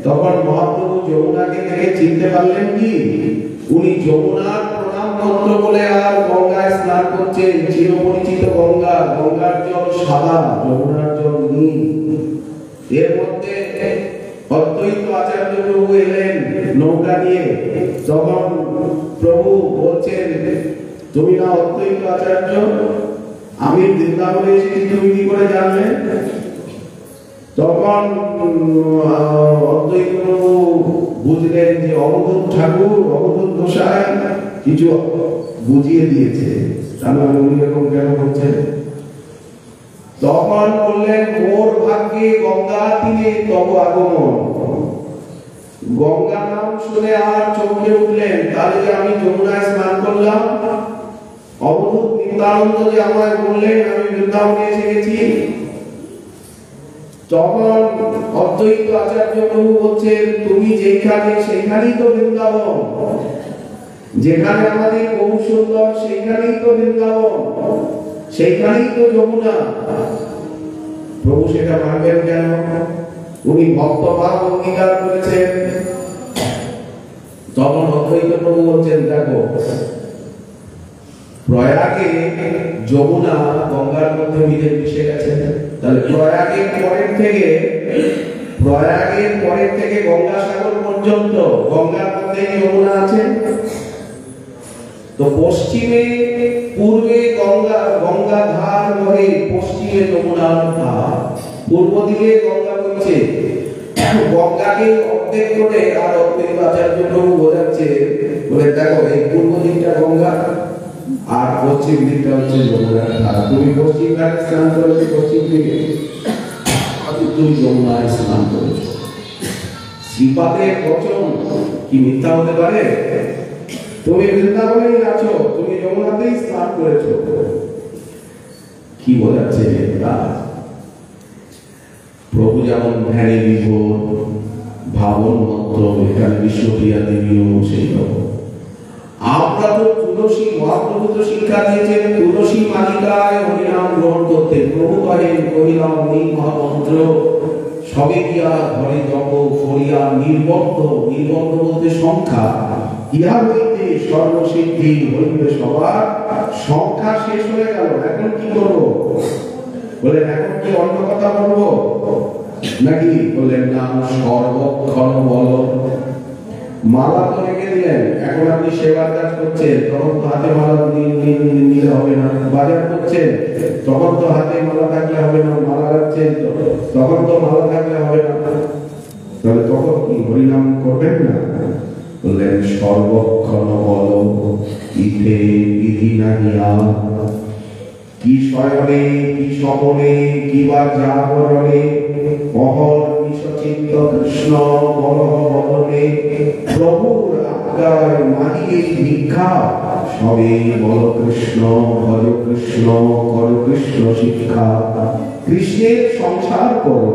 তখন মহাপ্রভু যমুনাকে দেখে চিনতে পারলেন কি? উনি যমুনার প্রণাম মন্ত্র বলে আর গঙ্গায় স্নান করছেন। চিরপরিচিত গঙ্গা, গঙ্গার জল সাদা, যমুনার জল নীল। এর মধ্যে অদ্বৈত আচার্য প্রভু এলেন নৌকা নিয়ে, তখন প্রভু বলছেন, তুমি না অদ্বৈত আচার্য, আমি বৃন্দাবনে এসেছি, তুমি কি করে জানলে? তখন অদ্বৈত প্রভু বুঝলেন যে অবধূত ঠাকুর, অবধূত গোসাই কিছু বুঝিয়ে দিয়েছে, তাহলে উনি এরকম কেন করছেন? তখন বললেন, মোর ভাগ্যে গঙ্গা তীরে তব আগমন। গঙ্গা নাম শুনে আর চমকে উঠলেন, তাহলে যে আমি যমুনায় স্নান করলাম, অবধূত নিত্যানন্দ যে আমায় বললেন আমি বৃন্দাবনে এসে গেছি। তখন অদ্বৈত আচার্য প্রভু বলছেন, তুমি যেখানে সেখানেই তো বৃন্দাবন, যেখানে আমাদের বহু সুন্দর সেখানেই তো বৃন্দাবন, সেখানেই তো যমুনা। প্রভু সেটা মানবেন কেন? উনি ভক্তভাব অঙ্গীকার করেছেন। তখন অদ্বৈত প্রভু বলছেন, দেখো প্রয়াগে যমুনা গঙ্গার মধ্যে মিশে গেছে, তাহলে প্রয়াগের পরের থেকে গঙ্গাসাগর পর্যন্ত গঙ্গার মধ্যে যমুনা আছে। তো পশ্চিমে পূর্বে গঙ্গা ধার বহে, পশ্চিমে যমুনার ধার, পূর্ব দিকে গঙ্গা বইছে। গঙ্গাকে অর্ধেক করে আর অদ্বৈত আচার্য প্রভু বোঝাচ্ছে, বলে দেখো এই পূর্ব দিকটা গঙ্গা আর পশ্চিম দিকটা হচ্ছে যমুনার ধার। তুমি পশ্চিম ঘাটে স্নান করেছো, পশ্চিম দিকে তুমি যমুনায় স্নান করেছো। শ্রীপাদের বচন কি মিথ্যা হতে পারে? তুমি বৃন্দাবনেই আছো, তুমি যমুনাতেই স্নান করেছো। কি বোঝাচ্ছে? প্রভু যেমন ধ্যানে বিভোর, ভাবন মন্ত্র, এখানে বিষ্ণুপ্রিয়া দেবীও সেই রকম। আমরা তো তুলসী, মহাপ্রভু তো শিক্ষা দিয়েছেন তুলসী মালিকায় হরিনাম গ্রহণ করতে। প্রভু কহিলাম এই মহামন্ত্র সবে গিয়া ঘরে জপ করিয়া নির্বন্ধ, নির্বন্ধ বলতে সংখ্যা, ইহা হইতে সর্বসিদ্ধি হইবে সবার। সংখ্যা শেষ হয়ে গেল, এখন কি করবো? বলেন এখন কি অন্য কথা বলবো নাকি? বললেন না, সর্বক্ষণ বল। মালা তো রেখে দিলেন, এখন আপনি সেবার কাজ করছেন, তখন তো হাতে মালা নিলে হবে না। বাজার করছেন, তখন তো হাতে মালা থাকলে হবে না। মালা রাখছেন, তখন তো মালা থাকলে হবে না। তাহলে তখন কি হরিনাম করবেন না? বললেন সর্বক্ষণ বল ইথে বিধি নাহিয়া, কি শয়নে কি স্বপনে কি বা জাগরণে, অহর নিশচিন্ত কৃষ্ণ বলহ বদনে, প্রভুর আজ্ঞায় মানিয়ে ভিক্ষা, সবে বল কৃষ্ণ ভজ কৃষ্ণ কর কৃষ্ণ শিক্ষা। কৃষ্ণের সংসার করো,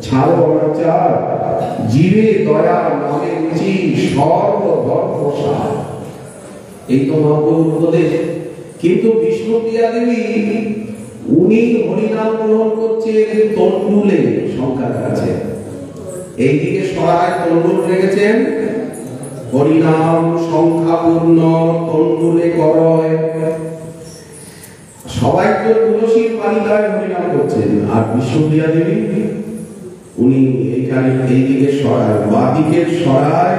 ছাড়ো অনাচার, জীবে দয়া নামে রুচি, সর্বধর্ম সার। এই তো মহাপ্রভুর উপদেশ। কিন্তু বিষ্ণুপ্রিয়া দেবী উনি হরিনাম গ্রহণ করছেন তন্ডুলে, সংখ্যার কাছে। এইদিকে সরায় তন্ডুল রেখেছেন, হরিনাম সংখ্যাপূর্ণ তন্ডুলে করয়। সবাই তো তুলসীর মালিকায় হরিনাম করছেন, আর বিষ্ণুপ্রিয়া দেবী উনি এইখানে এইদিকে সরায়, বাদিকের সরায়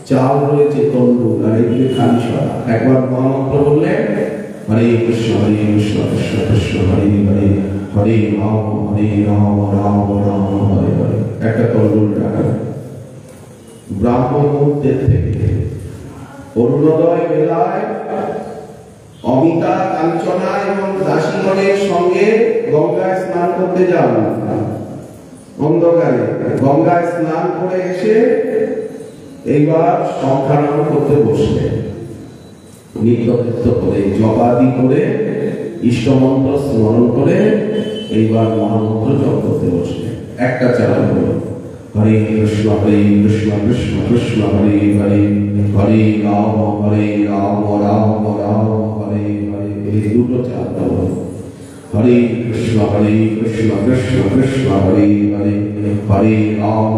চাল রয়েছে তন্ডুল, আর এইদিকে খালি সরা। একবার মহামন্ত্র বললেন হরে কৃষ্ণ কৃষ্ণ কৃষ্ণ হরে হরে, হরে রাম রাম রাম হরে হরে। একটা তন্ডুল ডাকা ব্রাহ্ম মুহূর্তের থেকে অরুণোদয় বেলায় অমিতা কাঞ্চনা এবং দাসীগণের সঙ্গে গঙ্গায় স্নান করতে যান। অন্ধকারে গঙ্গায় স্নান করে এসে এইবার সংখ্যানাম করতে বসলেন। নিত্যকৃত্য করে জপাদি করে ইষ্টমন্ত্র স্মরণ করে এইবার মহামন্ত্র জপ করতে বসলেন। একটা চালান হলো হরে কৃষ্ণ কৃষ্ণ কৃষ্ণ হরে হরে, হরে রাম রাম রাম হরে হরে। এই দুটো চাল হলো হরে কৃষ্ণ কৃষ্ণ কৃষ্ণ হরে হরে, হরে রাম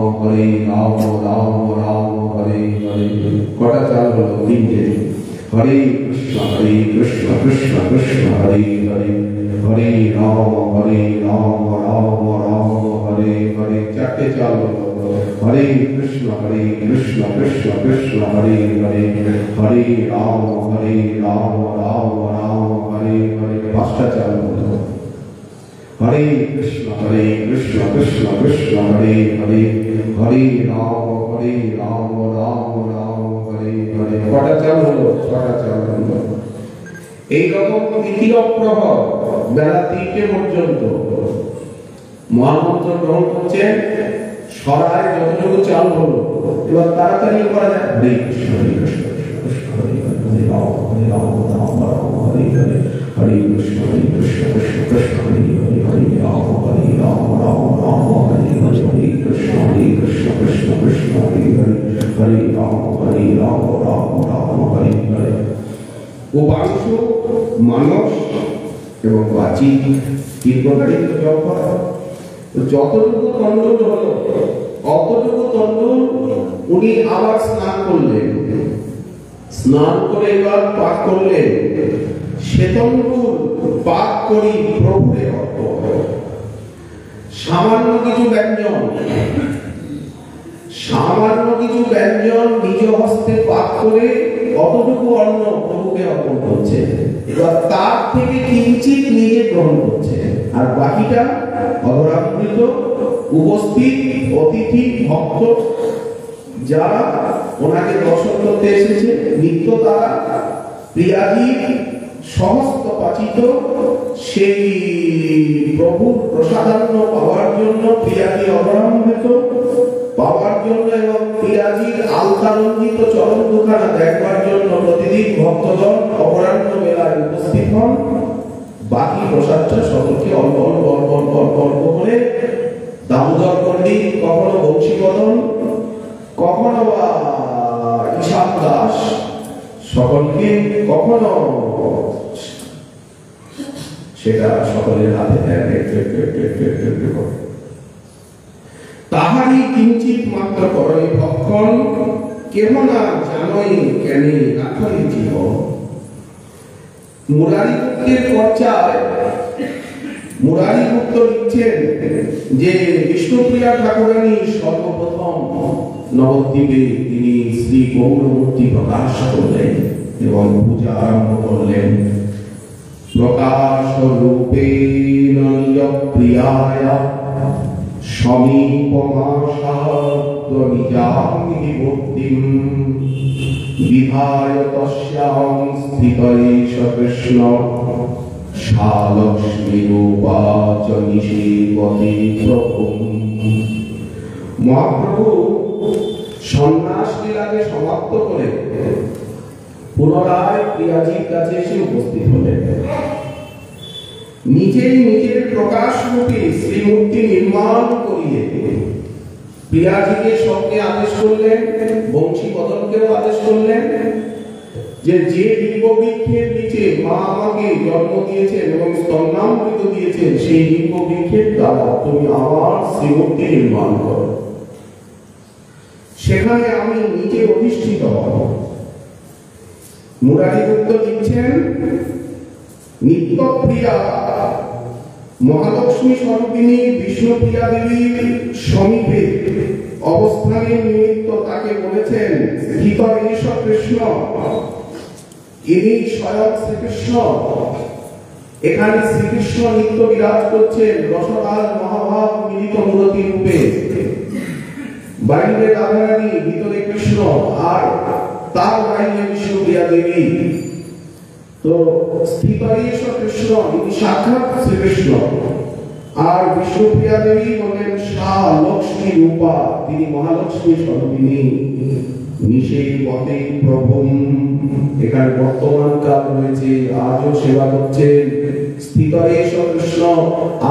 রাম রাম হরে হরে। কটা চাল হলো? তিনটে। হরে কৃষ্ণ কৃষ্ণ কৃষ্ণ হরে হরে, হরে রাম রাম রাম হরে হরে। চারটে চাল হলো হরে কৃষ্ণ কৃষ্ণ কৃষ্ণ হরে হরে, হরে রাম রাম রাম হরে হরে। পাঁচটা চাল হলো হরে কৃষ্ণ কৃষ্ণ কৃষ্ণ হরে হরে, হরে রাম রাম রাম হরে হরে। কটা চাল হলো? ছটা চাল হলো। এইরকম প্রহর বেলা 3টে পর্যন্ত মহামন্ত্র গ্রহণ করছেন। সরায় যতটুকু চাল হলো এবার তাড়াতাড়ি করা যায়। হরে কৃষ্ণ কৃষ্ণ হরে হরে, রাম রাম রাম হরে হরে, হরে কৃষ্ণ কৃষ্ণ কৃষ্ণ হরে হরে, হরে রাম রাম রাম হরে হরে, হরে কৃষ্ণ কৃষ্ণ কৃষ্ণ হরে হরে, হরে রাম রাম রাম হরে হরে। উপাংশ মানস এবং বাচিক তিন প্রকারের জপ করা। যতটুকু তন্ডুল হলো অতটুকু তন্ডুল উনি আবার স্নান করলেন। স্নান করে এবার পাক করলেন। সে তন্ডুল পাক করি প্রভুরে অর্পণ। সামান্য কিছু ব্যঞ্জন নিজ হস্তে পাক করে অতটুকু অন্ন প্রভুকে অর্পণ করছে। এবার তার থেকে কিঞ্চিত নিজে গ্রহণ করছে, আর বাকিটা অধরামৃত উপস্থিত অতিথি ভক্ত যারা ওনাকে দর্শন করতে এসেছে, নিত্য তারা প্রিয়াজি সমস্ত পাচিত সেই প্রভুর প্রসাদান্ন পাওয়ার জন্য, প্রিয়াজি অধরামৃত পাওয়ার জন্য এবং প্রিয়াজির আলতারঞ্জিত চরণ দুখানা দেখবার জন্য প্রতিদিন ভক্তগণ অপরাহ্ন বেলায় উপস্থিত হন। বাকি প্রসাদটা সকলকে অল্প অল্প অল্প অল্প অল্প করে দামোদর পণ্ডিত, কখনো বংশীবদন, কখনো বা ঈশান দাস, সকলকে কখনো সেটা সকলের হাতে তাহারই কিঞ্চিত মাত্র করই ভক্ষণ, কেহ না জানই জ্ঞানী রাখই জীবন। মুরারি গুপ্তের পর্যায় মুরারি গুপ্ত লিখছেন যে বিষ্ণুপ্রিয়া ঠাকুরানী সর্বপ্রথম নবদ্বীপে তিনি শ্রী গৌরমূর্তি প্রকাশ করলেন এবং পূজা আরম্ভ করলেন। প্রকাশ রূপে প্রিয়ায়া সমীপমাসাদ্বনিজামিনিমূর্তিম বিধায় তস্যাং স্থিতৈষ কৃষ্ণ শালক্ষ্মীরূপাচ নিষেবতে প্রভুম। মহাপ্রভু সন্ন্যাস লীলাকে সমাপ্ত করে পুনরায় প্রিয়াজির কাছে এসে উপস্থিত হলেন। নিজেই নিজের প্রকাশ রূপে শ্রীমূর্তি নির্মাণ করিয়ে প্রিয়াজিকে সবকে আদেশ করলেন, বংশীবদনকেও আদেশ করলেন যে যে নিম্ববৃক্ষের নিচে মা আমাকে জন্ম দিয়েছেন এবং স্তন্যামৃত দিয়েছেন সেই নিম্ববৃক্ষের দ্বারা তুমি আমার শ্রীমূর্তি নির্মাণ করো, সেখানে আমি নিজে অধিষ্ঠিত হব। মুরারি গুপ্ত লিখছেন নিত্যপ্রিয়া মহালক্ষ্মী স্বরূপিণী বিষ্ণুপ্রিয়া দেবীর সমীপে অবস্থানের নিমিত্ত তাকে বলেছেন স্থিত ঈশ কৃষ্ণ, ইনি স্বয়ং শ্রীকৃষ্ণ। এখানে শ্রীকৃষ্ণ নিত্য বিরাজ করছেন রসরাজ মহাভাব মিলিত মূর্তি রূপে। বাইরে রাধারানী, ভিতরে কৃষ্ণ, আর তার বাইরে বিষ্ণুপ্রিয়া দেবী। তো স্থিত ঈশ কৃষ্ণ ইনি সাক্ষাৎ শ্রীকৃষ্ণ, আর বিষ্ণুপ্রিয়া দেবী বলেন লক্ষ্মী রূপা, তিনি মহালক্ষ্মী স্বরূপিণী। নিষেবতে প্রভুম, এখানে বর্তমান কাল রয়েছে, আজও সেবা করছেন স্থিত ঈশ কৃষ্ণ।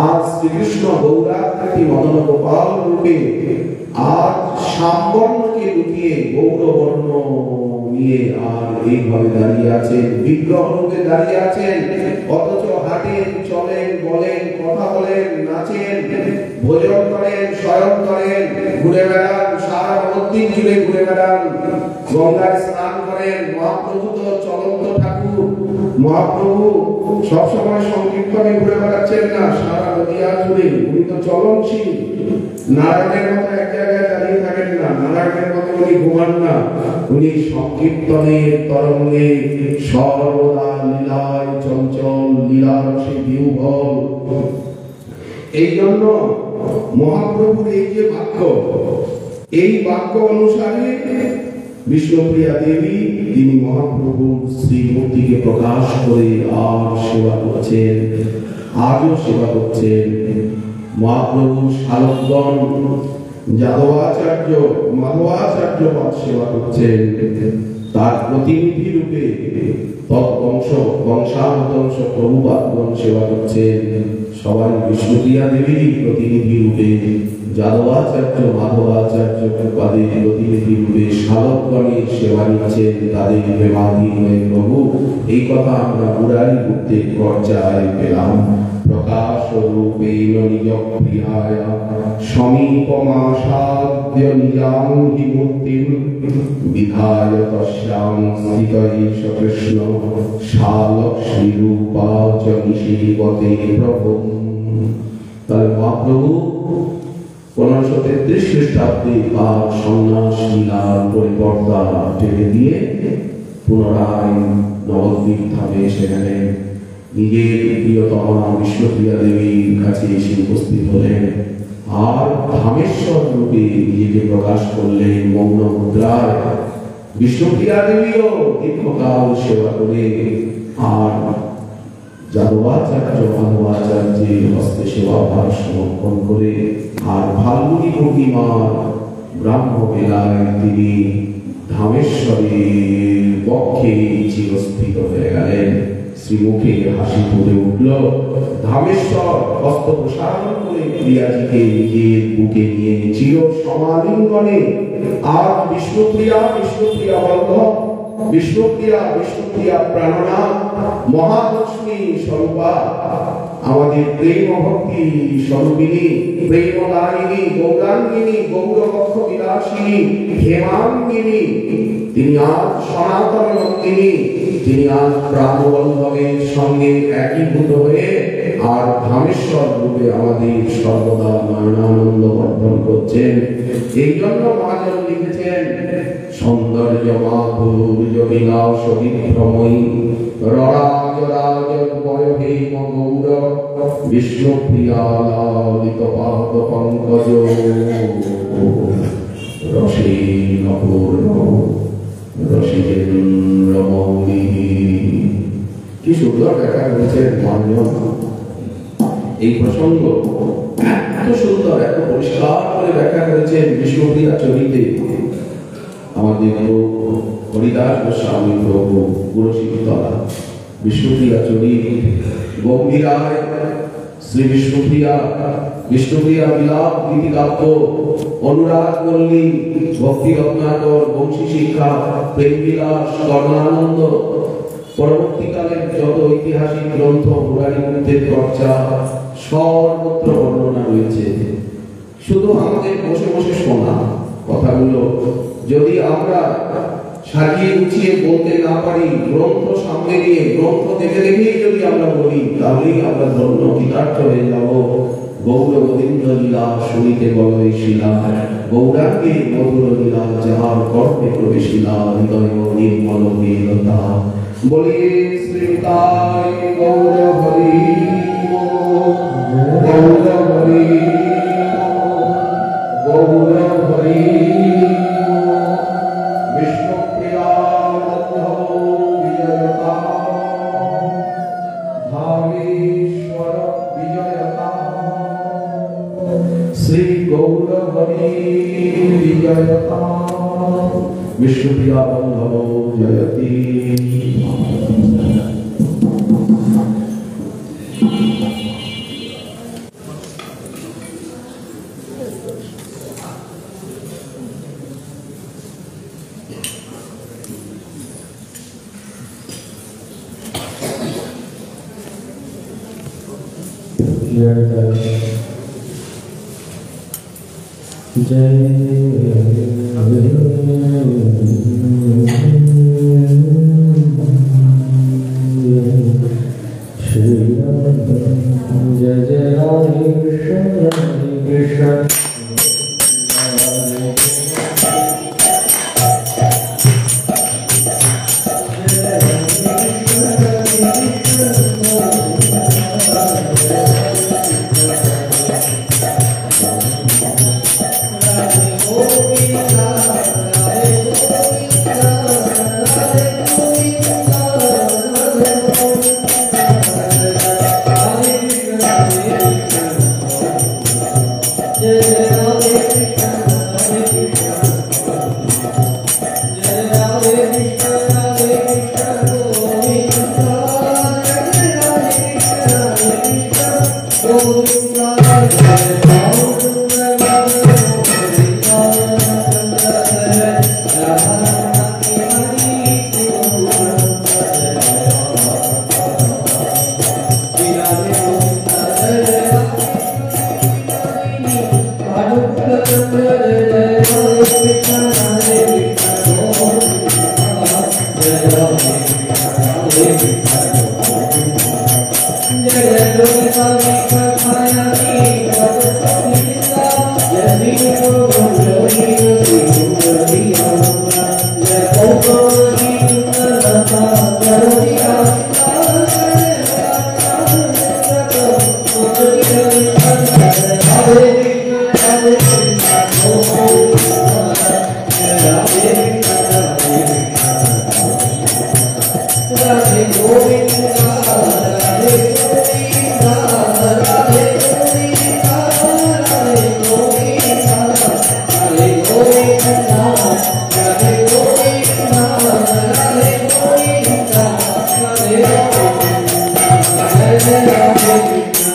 আজ শ্রীকৃষ্ণ গৌরাঙ্গী মদন গোপাল রূপে আর শ্যামবর্ণকে লুকিয়ে গৌরবর্ণ নিয়ে আর এইভাবে দাঁড়িয়ে আছেন, বিগ্রহ রূপে দাঁড়িয়ে আছেন। অথচ হাঁটেন, চলেন, বলেন, কথা বলেন, নাচেন, ভোজন করেন, শয়ন করেন, ঘুরে বেড়ান, সারা নবদ্বীপ জুড়ে ঘুরে বেড়ান, গঙ্গায় স্নান করেন। মহাপ্রভু তো চলন্ত ঠাকুর, মহাপ্রভু সবসময় সংকীর্তনে ঘুরে বেড়াচ্ছেন না সারা নদিয়া জুড়ে, উনি তো চলনশীল। নারায়ণের মতো এক জায়গায় দাঁড়িয়ে থাকেন না, নারায়ণের মতো উনি ঘুমান না, উনি সংকীর্তনের তরঙ্গে সর্বদা লীলায় চঞ্চল, লীলারসে বিহ্বল। এই জন্য মহাপ্রভুর এই যে বাক্য, এই বাক্য অনুসারে বিষ্ণুপ্রিয়া দেবী তিনি মহাপ্রভুর শ্রীমূর্তিকে প্রকাশ করে আর সেবা করছেন, আজও সেবা করছেন। মহাপ্রভু শালকগণ যাদবাচার্য, মাধবাচার্য পদ সেবা করছেন, তার প্রতিনিধি রূপে বংশানুবংশ প্রভুপাদগণ সেবা করছেন। সবাই বিষ্ণুপ্রিয়া দেবীর প্রতিনিধি রূপে, যাদবাচার্য, মাধবাচার্য পদের প্রতিনিধি রূপে শালকগণের সেবা নিচ্ছেন, তাদের প্রেমাধীন হয়ে প্রভু। এই কথা আমরা মুরারি গুপ্তের পর্যায়ে পেলাম। প্রকাশ রূপেণ নিজ প্রিয়ায় সমীপমাসাদ্য নিজাং হি মূর্তিম বিধায় তস্যাং স্থিত ঈশ কৃষ্ণ শালক্ষ্মী রূপাচ নিষেবতে প্রভুম। তাহলে মহাপ্রভু 1533 খ্রিস্টাব্দে তার সন্ন্যাস লীলার পরিবর্তা টেনে দিয়ে পুনরায় নবদ্বীপ ধামে এসে গেলেন। নিজের প্রিয়তমা বিষ্ণুপ্রিয়া দেবীর কাছে এসে উপস্থিত হলেন, আর ধামেশ্বর রূপে নিজেকে প্রকাশ করলেন মৌন মুদ্রায়। বিষ্ণুপ্রিয়া দেবীও দীর্ঘকাল সেবা করে আর যাদবাচার্য, মাধবাচার্যের হস্তে সেবাভার সমর্পণ করে আর ফাল্গুনী পূর্ণিমার ব্রাহ্ম বেলায় তিনি ধামেশ্বরের পক্ষে চিরস্থিত হয়ে গেলেন। শ্রীমুখে হাসি ফুটে উঠল। धामेश्वर हस्त प्रसारण करे प्रियाजीके নিজের বুকে নিয়ে চির সমালিঙ্গনে আর বিষ্ণুপ্রিয়া বল্লভ বিষ্ণুপ্রিয়া প্রাণনাথ মহালক্ষ্মী স্বরূপা আমাদের প্রেম ভক্তি স্বরূপিণী প্রেমদায়িনী গৌরাঙ্গিনী গৌরবক্ষ বিলাসিনী হেমাঙ্গিনী তিনি আজ সনাতন নন্দিনী তিনি আজ প্রাণবল্লভের সঙ্গে একীভূত হয়ে আর ধামেশ্বর রূপে আমাদের সর্বদা নয়নানন্দ বর্ধন করছেন। এই জন্য মহাজন লিখেছেন সৌন্দর্য মাধুর্য বিলাস বিভ্রময়ী ররাজরাজবয়হেম গৌর বিষ্ণুপ্রিয়া লালিত পাদ পঙ্কজ রসেন পূর্ণ রসিকেন্দ্র মৌলি। কি সুন্দর ব্যাখ্যা করেছেন মহাজন। এই প্রসঙ্গ এত সুন্দর এত পরিষ্কার করে ব্যাখ্যা করেছেন বিষ্ণুপ্রিয়া চরিতে আমাদের হরিদাস গোস্বামী প্রভু পুরশিবতলা বিষ্ণুপ্রিয়া চরিত গম্ভীরায় শ্রী বিষ্ণুপ্রিয়া বিলাপ গীতিকাব্য অনুরাগ পল্লী ভক্তি রত্নাকর বংশী শিক্ষা প্রেম বিলাস কর্ণানন্দ পরবর্তীকালের যত ঐতিহাসিক গ্রন্থ মুরারি গ্রন্থের চর্চা সর্বত্র বর্ণনা রয়েছে। শুধু আমাদের বসে বসে শোনা কথাগুলো যদি আমরা সাজিয়ে গুছিয়ে বলতে না পারি, গ্রন্থ সামনে নিয়ে গ্রন্থ দেখে দেখেই যদি আমরা বলি তাহলেই আমরা ধন্য কৃতার্থ হয়ে যাব। গৌর গোবিন্দ লীলা শুনিতে বলবে শিলা গৌরাঙ্গে মধুর লীলা যাহার কর্ণে প্রবেশিলা হৃদয় নির্মল নীলতা বলি শ্রীতাই গৌর হরি গৌর হরি গৌর হরি বিষ্ণুপ্রিয়া বল্লভ বিজয়তা ধামেশ্বর বিজয়তা শ্রী গৌর হরি বিজয়তা বিষ্ণুপ্রিয়া বল্লভ জয়তি।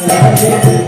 Hare